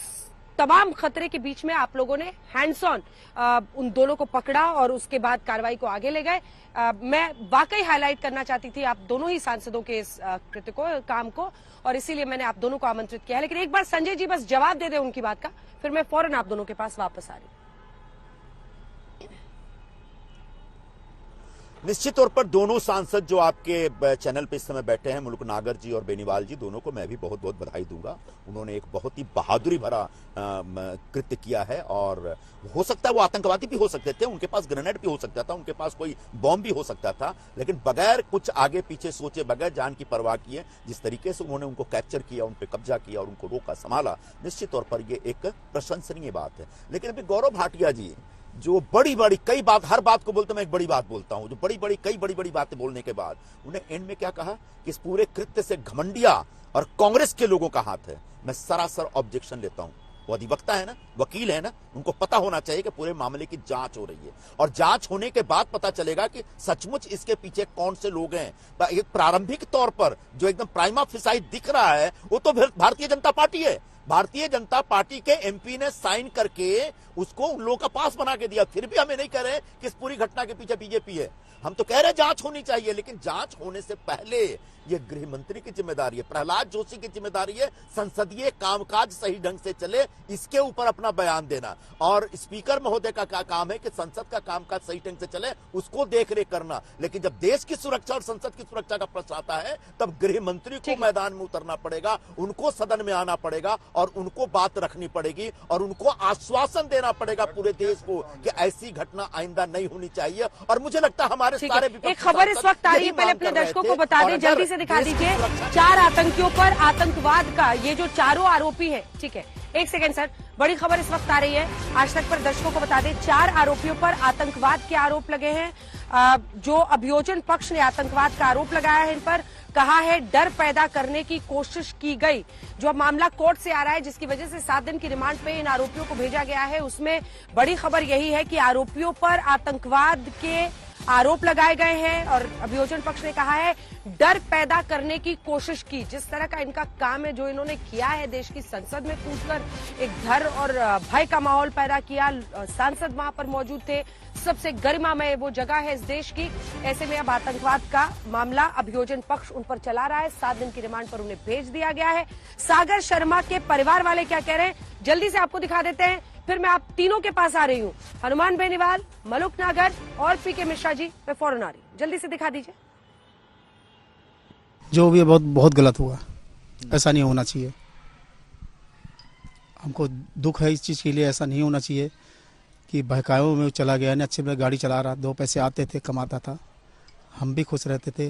तमाम खतरे के बीच में आप लोगों ने हैंड्स ऑन उन दोनों को पकड़ा और उसके बाद कार्रवाई को आगे ले गए। मैं वाकई हाईलाइट करना चाहती थी आप दोनों ही सांसदों के इस कृत्य को, काम को, और इसीलिए मैंने आप दोनों को आमंत्रित किया है। लेकिन एक बार संजय जी बस जवाब दे दें उनकी बात का, फिर मैं फौरन आप दोनों के पास वापस आ रही हूं। निश्चित तौर पर दोनों सांसद जो आपके चैनल पे इस समय बैठे हैं, मुल्क नागर जी और बेनीवाल जी, दोनों को मैं भी बहुत बहुत बधाई दूंगा। उन्होंने एक बहुत ही बहादुरी भरा कृत्य किया है, और हो सकता है वो आतंकवादी भी हो सकते थे, उनके पास ग्रेनेड भी हो सकता था, उनके पास कोई बॉम्ब भी हो सकता था, लेकिन बगैर कुछ आगे पीछे सोचे, बगैर जान की परवाह किए, जिस तरीके से उन्होंने उनको कैप्चर किया, उन पर कब्जा किया और उनको रोका, संभाला, निश्चित तौर पर ये एक प्रशंसनीय बात है। लेकिन अभी गौरव भाटिया जी जो बड़ी बड़ी कई बात, हर बात को बोलते मैं एक बड़ी बात बोलता हूं, जो कई बड़ी बातें बोलने के बाद उन्हें एंड में क्या कहा कि इस पूरे कृत्य से घमंडिया और कांग्रेस के लोगों का हाथ है। मैं सरासर ऑब्जेक्शन लेता हूं। वो अधिवक्ता है ना, वकील है ना, उनको पता होना चाहिए कि पूरे मामले की जांच हो रही है, और जांच होने के बाद पता चलेगा कि सचमुच इसके पीछे कौन से लोग हैं। एक प्रारंभिक तौर पर जो एकदम प्राइमा फेसाई दिख रहा है वो तो भारतीय जनता पार्टी है। भारतीय जनता पार्टी के एमपी ने साइन करके उसको उन लोगों का पास बना के दिया। फिर भी हमें नहीं कह रहे कि इस पूरी घटना के पीछे बीजेपी है। हम तो कह रहे जांच होनी चाहिए, लेकिन जांच होने से पहले ये गृह मंत्री की जिम्मेदारी है, प्रहलाद जोशी की जिम्मेदारी है, संसदीय कामकाज सही ढंग से चले, इसके ऊपर अपना बयान देना। और स्पीकर महोदय का काम है कि संसद का कामकाज सही ढंग से चले, उसको देख रेख करना। लेकिन जब देश की सुरक्षा और संसद की सुरक्षा का प्रश्न आता है, तब गृह मंत्री को मैदान में उतरना पड़ेगा, उनको सदन में आना पड़ेगा और उनको बात रखनी पड़ेगी और उनको आश्वासन देना पड़ेगा पूरे देश को कि ऐसी घटना आइंदा नहीं होनी चाहिए। और मुझे लगता है हमारे सारे एक खबर इस वक्त आ रही है, पहले अपने दर्शकों को बता दें, जल्दी से दिखा दीजिए। 4 आतंकियों पर आतंकवाद का, ये जो चारों आरोपी हैं, ठीक है, एक सेकंड सर, बड़ी खबर इस वक्त आ रही है, आज तक पर दर्शकों को बता दें, 4 आरोपियों पर आतंकवाद के आरोप लगे हैं। जो अभियोजन पक्ष ने आतंकवाद का आरोप लगाया है इन पर, कहा है डर पैदा करने की कोशिश की गई। जो अब मामला कोर्ट से आ रहा है, जिसकी वजह से 7 दिन की रिमांड पे इन आरोपियों को भेजा गया है, उसमें बड़ी खबर यही है कि आरोपियों पर आतंकवाद के आरोप लगाए गए हैं और अभियोजन पक्ष ने कहा है डर पैदा करने की कोशिश की। जिस तरह का इनका काम है, जो इन्होंने किया है, देश की संसद में कूदकर एक डर और भय का माहौल पैदा किया। सांसद वहां पर मौजूद थे, सबसे गरिमामय वो जगह है इस देश की। ऐसे में अब आतंकवाद का मामला अभियोजन पक्ष उन पर चला रहा है। 7 दिन की रिमांड पर उन्हें भेज दिया गया है। सागर शर्मा के परिवार वाले क्या कह रहे हैं, जल्दी से आपको दिखा देते हैं, फिर मैं आप तीनों के पास आ रही हूँ। हनुमान बेनीवाल, मलुक नागर और पीके मिश्रा जी, मैं फौरन आ रही हूँ, जल्दी से दिखा दीजिए। जो भी बहुत गलत हुआ, ऐसा नहीं होना चाहिए। हमको दुख है इस चीज के लिए, ऐसा नहीं होना चाहिए कि बहकावे में चला गया। अच्छे में गाड़ी चला रहा, 2 पैसे आते थे, कमाता था, हम भी खुश रहते थे।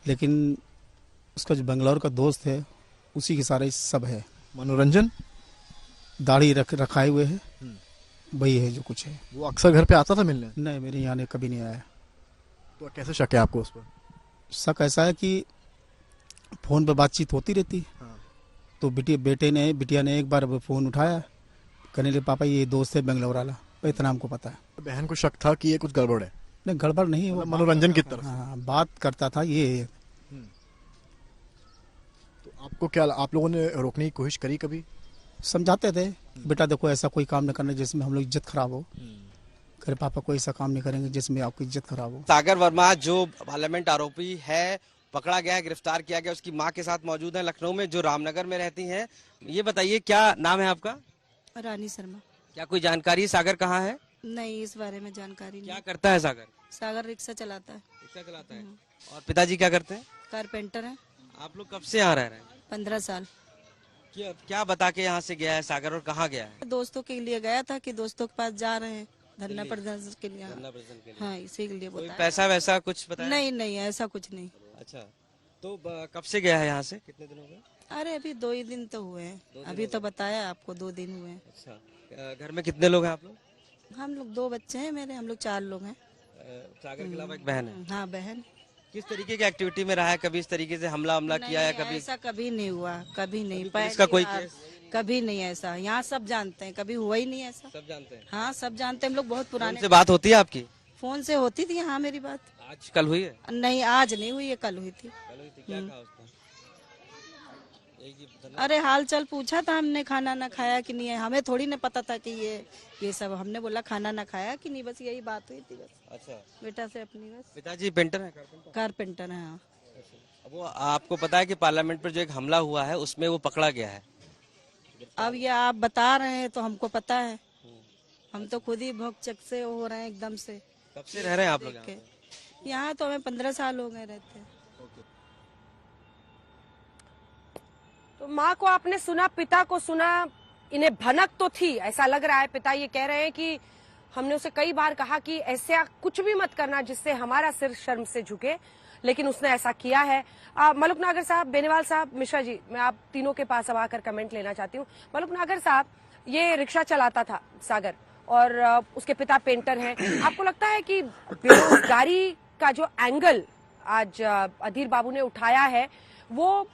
लेकिन उसका जो बेंगलोर का दोस्त है, उसी के सारे सब है। मनोरंजन दाढ़ी रखाए हुए है, वही है जो कुछ है। वो अक्सर घर पे आता था मिलने? नहीं, मेरे यहाँ कभी नहीं आया। तो कैसे शक है आपको उस पर? शक ऐसा है कि फोन पे बातचीत होती रहती। हाँ। तो बिटिया ने एक बार फोन उठाया, कहने लगे पापा ये दोस्त है बेंगलोर वाला, इतना हमको पता है। तो बहन को शक था कि ये कुछ गड़बड़ है? नहीं, गड़बड़ नहीं है, वो मनोरंजन की तरफ। हाँ, बात करता था ये। तो आपको क्या, आप लोगों ने रोकने की कोशिश करी कभी? समझाते थे, बेटा देखो ऐसा कोई काम न करना जिसमें हम लोग इज्जत खराब हो। करे पापा कोई ऐसा काम नहीं करेंगे जिसमें आपकी इज्जत खराब हो। सागर वर्मा जो पार्लियामेंट आरोपी है, पकड़ा गया है, गिरफ्तार किया गया, उसकी मां के साथ मौजूद है लखनऊ में, जो रामनगर में रहती हैं। ये बताइए क्या नाम है आपका? रानी शर्मा। क्या कोई जानकारी, सागर कहाँ है? नहीं, इस बारे में जानकारी नहीं। क्या करता है सागर? सागर रिक्शा चलाता है। रिक्शा चलाता है। और पिताजी क्या करते हैं? कारपेंटर है। आप लोग कब से यहाँ रह रहे हैं? 15 साल। क्या बता के यहाँ से गया है सागर, और कहाँ गया है? दोस्तों के लिए गया था कि दोस्तों के पास जा रहे हैं धरना प्रदर्शन के लिए। हाँ, इसी के लिए बताया। पैसा वैसा कुछ बताया? नहीं, ऐसा कुछ नहीं। अच्छा, तो कब से गया है यहाँ से, कितने दिन हो गए? अरे अभी 2 ही दिन तो हुए हैं, अभी तो बताया आपको 2 दिन हुए हैं। अच्छा, घर में कितने लोग हैं आप लोग? हम लोग 2 बच्चे हैं मेरे, हम लोग 4 लोग हैं। सागर के अलावा एक बहन है? हाँ, बहन। किस तरीके की एक्टिविटी में रहा है? कभी इस तरीके से हमला किया है? कभी ऐसा कभी नहीं हुआ, कभी नहीं। इसका कोई केस? कभी नहीं ऐसा, यहाँ सब जानते हैं, कभी हुआ ही नहीं ऐसा। सब जानते हैं? हाँ, सब जानते हैं, हम लोग बहुत पुराने। से बात होती है आपकी? फोन से होती थी हाँ मेरी बात। आज कल हुई है? नहीं, आज नहीं हुई है, कल हुई थी। क्या कहा उसने? अरे हाल चाल पूछा था हमने, खाना ना खाया कि नहीं है, हमें थोड़ी ना पता था कि ये सब। हमने बोला खाना ना खाया कि नहीं, बस यही बात हुई थी बस। अच्छा, बेटा से अपनी बस। पिताजी पेंटर है? कारपेंटर है। हाँ। वो आपको पता है कि पार्लियामेंट पर जो एक हमला हुआ है, उसमें वो पकड़ा गया है। अब ये आप बता रहे हैं तो हमको पता है, हम तो खुद ही भौचक से हो रहे हैं एकदम से। कब से रह रहे हैं आप लोग यहाँ? तो हमें 15 साल हो गए रहते हैं। तो माँ को आपने सुना, पिता को सुना, इन्हें भनक तो थी, ऐसा लग रहा है। पिता ये कह रहे हैं कि हमने उसे कई बार कहा कि ऐसा कुछ भी मत करना जिससे हमारा सिर शर्म से झुके, लेकिन उसने ऐसा किया है। मलुक नागर साहब, बेनीवाल साहब, मिश्रा जी, मैं आप तीनों के पास अब आकर कमेंट लेना चाहती हूँ। मलुक नागर साहब, ये रिक्शा चलाता था सागर, और उसके पिता पेंटर हैं। आपको लगता है कि बेरोजगारी का जो एंगल आज अधीर बाबू ने उठाया है वो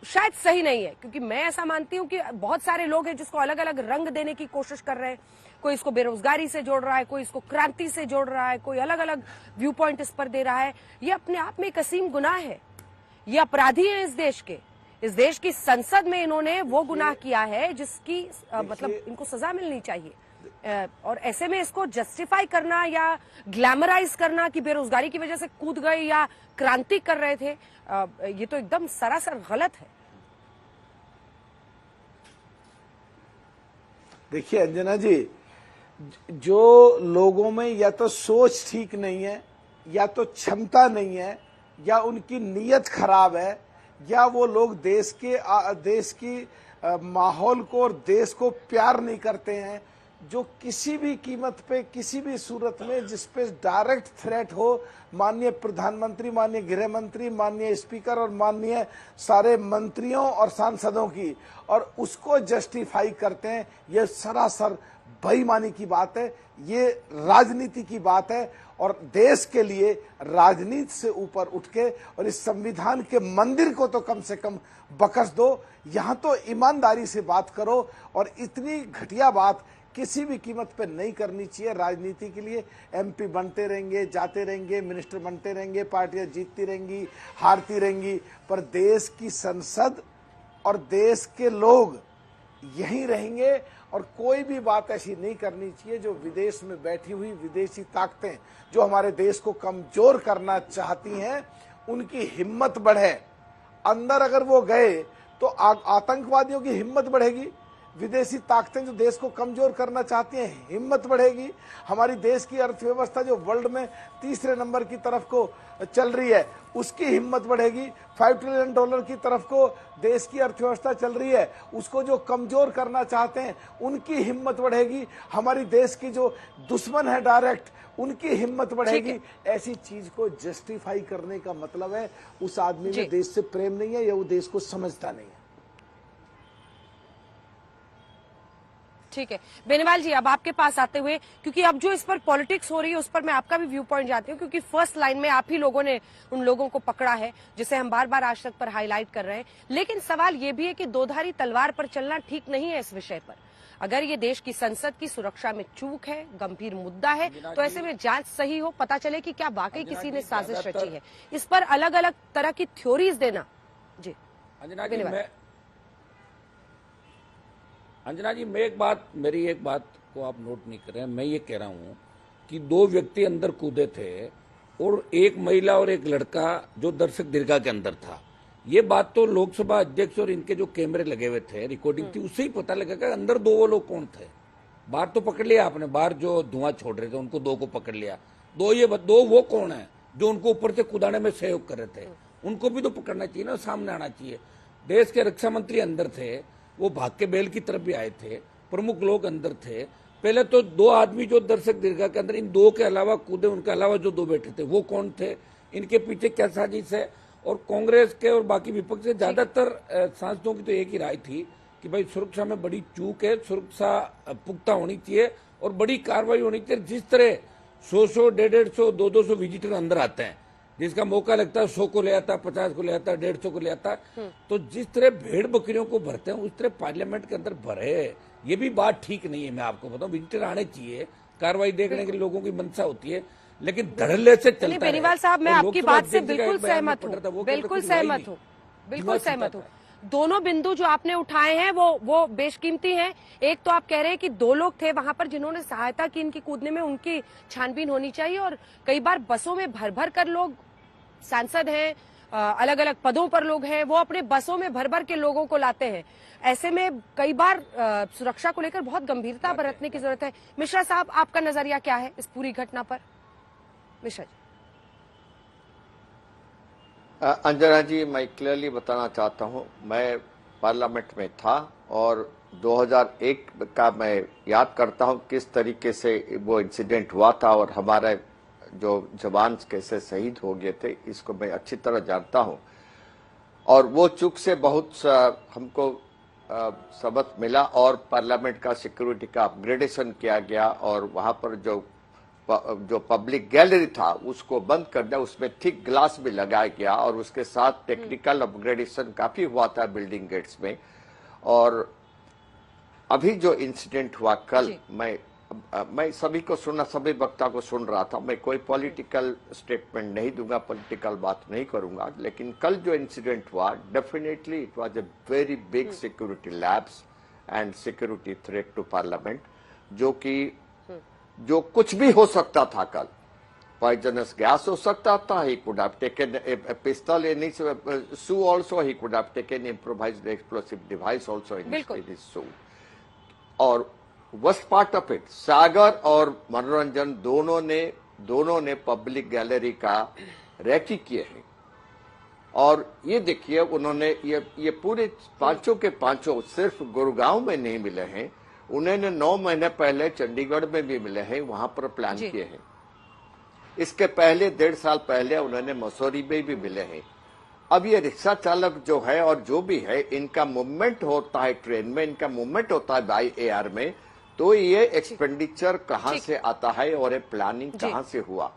शायद सही नहीं है? क्योंकि मैं ऐसा मानती हूँ कि बहुत सारे लोग हैं जिसको अलग अलग रंग देने की कोशिश कर रहे हैं। कोई इसको बेरोजगारी से जोड़ रहा है, कोई इसको क्रांति से जोड़ रहा है, कोई अलग अलग व्यू पॉइंट इस पर दे रहा है। ये अपने आप में एक असीम गुनाह है। ये अपराधी है इस देश के। इस देश की संसद में इन्होंने वो गुनाह किया है जिसकी मतलब इनको सजा मिलनी चाहिए। और ऐसे में इसको जस्टिफाई करना या ग्लैमराइज करना कि बेरोजगारी की वजह से कूद गए या क्रांति कर रहे थे, ये तो एकदम सरासर गलत है। देखिए अंजना जी, जो लोगों में या तो सोच ठीक नहीं है, या तो क्षमता नहीं है, या उनकी नीयत खराब है, या वो लोग देश की माहौल को और देश को प्यार नहीं करते हैं, जो किसी भी कीमत पे, किसी भी सूरत में जिस पे डायरेक्ट थ्रेट हो माननीय प्रधानमंत्री, माननीय गृह मंत्री, माननीय स्पीकर और माननीय सारे मंत्रियों और सांसदों की, और उसको जस्टिफाई करते हैं, ये सरासर बेईमानी की बात है, ये राजनीति की बात है। और देश के लिए राजनीति से ऊपर उठ के और इस संविधान के मंदिर को तो कम से कम बकस दो। यहां तो ईमानदारी से बात करो और इतनी घटिया बात किसी भी कीमत पे नहीं करनी चाहिए। राजनीति के लिए एमपी बनते रहेंगे, जाते रहेंगे, मिनिस्टर बनते रहेंगे, पार्टियां जीतती रहेंगी, हारती रहेंगी, पर देश की संसद और देश के लोग यहीं रहेंगे। और कोई भी बात ऐसी नहीं करनी चाहिए जो विदेश में बैठी हुई विदेशी ताकतें जो हमारे देश को कमजोर करना चाहती हैं, उनकी हिम्मत बढ़े। अंदर अगर वो गए तो आतंकवादियों की हिम्मत बढ़ेगी, विदेशी ताकतें जो देश को कमजोर करना चाहती हैं हिम्मत बढ़ेगी, हमारी देश की अर्थव्यवस्था जो वर्ल्ड में तीसरे नंबर की तरफ को चल रही है उसकी हिम्मत बढ़ेगी, $5 ट्रिलियन की तरफ को देश की अर्थव्यवस्था चल रही है उसको जो कमजोर करना चाहते हैं उनकी हिम्मत बढ़ेगी, हमारी देश की जो दुश्मन है डायरेक्ट उनकी हिम्मत बढ़ेगी। ऐसी चीज को जस्टिफाई करने का मतलब है उस आदमी में देश से प्रेम नहीं है या वो देश को समझता नहीं है। ठीक है बेनीवाल जी, अब आपके पास आते हुए, क्योंकि अब जो इस पर पॉलिटिक्स हो रही है उस पर मैं आपका भी व्यू पॉइंट जानती हूँ, क्योंकि फर्स्ट लाइन में आप ही लोगों ने उन लोगों को पकड़ा है जिसे हम बार बार आज तक पर हाईलाइट कर रहे हैं। लेकिन सवाल ये भी है कि दोधारी तलवार पर चलना ठीक नहीं है इस विषय पर। अगर ये देश की संसद की सुरक्षा में चूक है, गंभीर मुद्दा है, तो ऐसे में जांच सही हो, पता चले कि क्या वाकई किसी ने साजिश रची है। इस पर अलग अलग तरह की थ्योरीज देना। जी अंजना जी, मेरी एक बात को आप नोट नहीं कर रहे हैं। मैं ये कह रहा हूं कि 2 व्यक्ति अंदर कूदे थे और एक महिला और एक लड़का जो दर्शक दीर्घा के अंदर था। ये बात तो लोकसभा अध्यक्ष और इनके जो कैमरे लगे हुए थे, रिकॉर्डिंग थी, उससे ही पता लगेगा अंदर 2 वो लोग कौन थे। बाहर तो पकड़ लिया आपने, बाहर जो धुआं छोड़ रहे थे उनको 2 को पकड़ लिया। 2 वो कौन है जो उनको ऊपर से कूदाने में सहयोग कर रहे थे, उनको भी तो पकड़ना चाहिए ना, सामने आना चाहिए। देश के रक्षा मंत्री अंदर थे, वो भाग के बेल की तरफ भी आए थे, प्रमुख लोग अंदर थे। पहले तो 2 आदमी जो दर्शक दीर्घा के अंदर इन 2 के अलावा कूदे, उनके अलावा जो 2 बैठे थे वो कौन थे, इनके पीछे क्या साजिश है। और कांग्रेस के और बाकी विपक्ष से ज्यादातर सांसदों की तो एक ही राय थी कि भाई सुरक्षा में बड़ी चूक है, सुरक्षा पुख्ता होनी चाहिए और बड़ी कार्रवाई होनी चाहिए। जिस तरह 100, 150, 200 विजिटर अंदर आते हैं, जिसका मौका लगता है 100 को ले आता, 50 को ले आता, 150 को ले आता, तो जिस तरह भेड़ बकरियों को भरते हैं उस तरह पार्लियामेंट के अंदर भरे, ये भी बात ठीक नहीं है। मैं आपको बताऊं, विजिटर आने चाहिए, कार्रवाई देखने के लिए लोगों की मंशा होती है, लेकिन धड़ल्ले से चलता है। बेनीवाल साहब, मैं आपकी बात से बिल्कुल सहमत हूँ, बिल्कुल सहमत हूँ, बिल्कुल सहमत हूँ। दोनों बिंदु जो आपने उठाए हैं वो बेशकीमती हैं। एक तो आप कह रहे हैं कि 2 लोग थे वहां पर जिन्होंने सहायता की इनकी कूदने में, उनकी छानबीन होनी चाहिए। और कई बार बसों में भर भर कर लोग, सांसद हैं, अलग अलग पदों पर लोग हैं, वो अपने बसों में भर भर के लोगों को लाते हैं। ऐसे में कई बार सुरक्षा को लेकर बहुत गंभीरता बरतने की जरूरत है। मिश्रा साहब, आपका नजरिया क्या है इस पूरी घटना पर? मिश्रा जी। अंजना जी, मैं क्लियरली बताना चाहता हूं, मैं पार्लियामेंट में था और 2001 का मैं याद करता हूं किस तरीके से वो इंसिडेंट हुआ था और हमारे जो जवान कैसे शहीद हो गए थे, इसको मैं अच्छी तरह जानता हूं। और वो चूक से बहुत हमको सबक मिला और पार्लियामेंट का सिक्योरिटी का अपग्रेडेशन किया गया और वहां पर जो पब्लिक गैलरी था उसको बंद कर दिया, उसमें थिक ग्लास भी लगाया गया और उसके साथ टेक्निकल अपग्रेडेशन काफी हुआ था बिल्डिंग गेट्स में। और अभी जो इंसिडेंट हुआ कल, मैं सभी को सुना, सभी वक्ता को सुन रहा था। मैं कोई पॉलिटिकल स्टेटमेंट नहीं दूंगा, पॉलिटिकल बात नहीं करूंगा, लेकिन कल जो इंसिडेंट हुआ, definitely it was a very big security lapse and security threat to parliament, जो कुछ भी हो सकता था कल। पॉइजनस गैस हो सकता था, he could have taken a pistol in his shoe also, he could have taken improvised explosive device also in his shoe. और वर्स्ट पार्ट ऑफ इट, सागर और मनोरंजन दोनों ने पब्लिक गैलरी का रैकी किए हैं। और ये देखिए, उन्होंने ये पूरे 5 के 5 सिर्फ गुड़गांव में नहीं मिले हैं, उन्होंने 9 महीने पहले चंडीगढ़ में भी मिले हैं, वहां पर प्लान किए हैं। इसके पहले 1.5 साल पहले उन्होंने मसूरी में भी मिले हैं। अब ये रिक्शा चालक जो है और जो भी है, इनका मूवमेंट होता है ट्रेन में, इनका मूवमेंट होता है बाई एयर में, तो ये एक्सपेंडिचर कहाँ से आता है और ये प्लानिंग कहाँ से हुआ,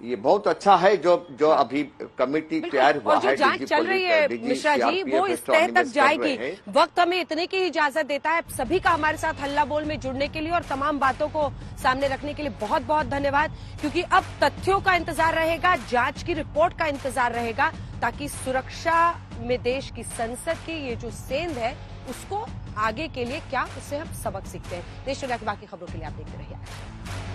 ये बहुत अच्छा है जो अभी कमेटी तैयार हुआ और जो जांच चल रही है मिश्रा जी, वो इस तह तक जाएगी। वक्त हमें इतने की इजाजत देता है। सभी का हमारे साथ हल्ला बोल में जुड़ने के लिए और तमाम बातों को सामने रखने के लिए बहुत बहुत धन्यवाद, क्योंकि अब तथ्यों का इंतजार रहेगा, जांच की रिपोर्ट का इंतजार रहेगा, ताकि सुरक्षा में देश की संसद की ये जो सेंध है उसको आगे के लिए क्या, उससे हम सबक सीखते हैं। देश दुनिया की बाकी खबरों के लिए आप देखते रहिए।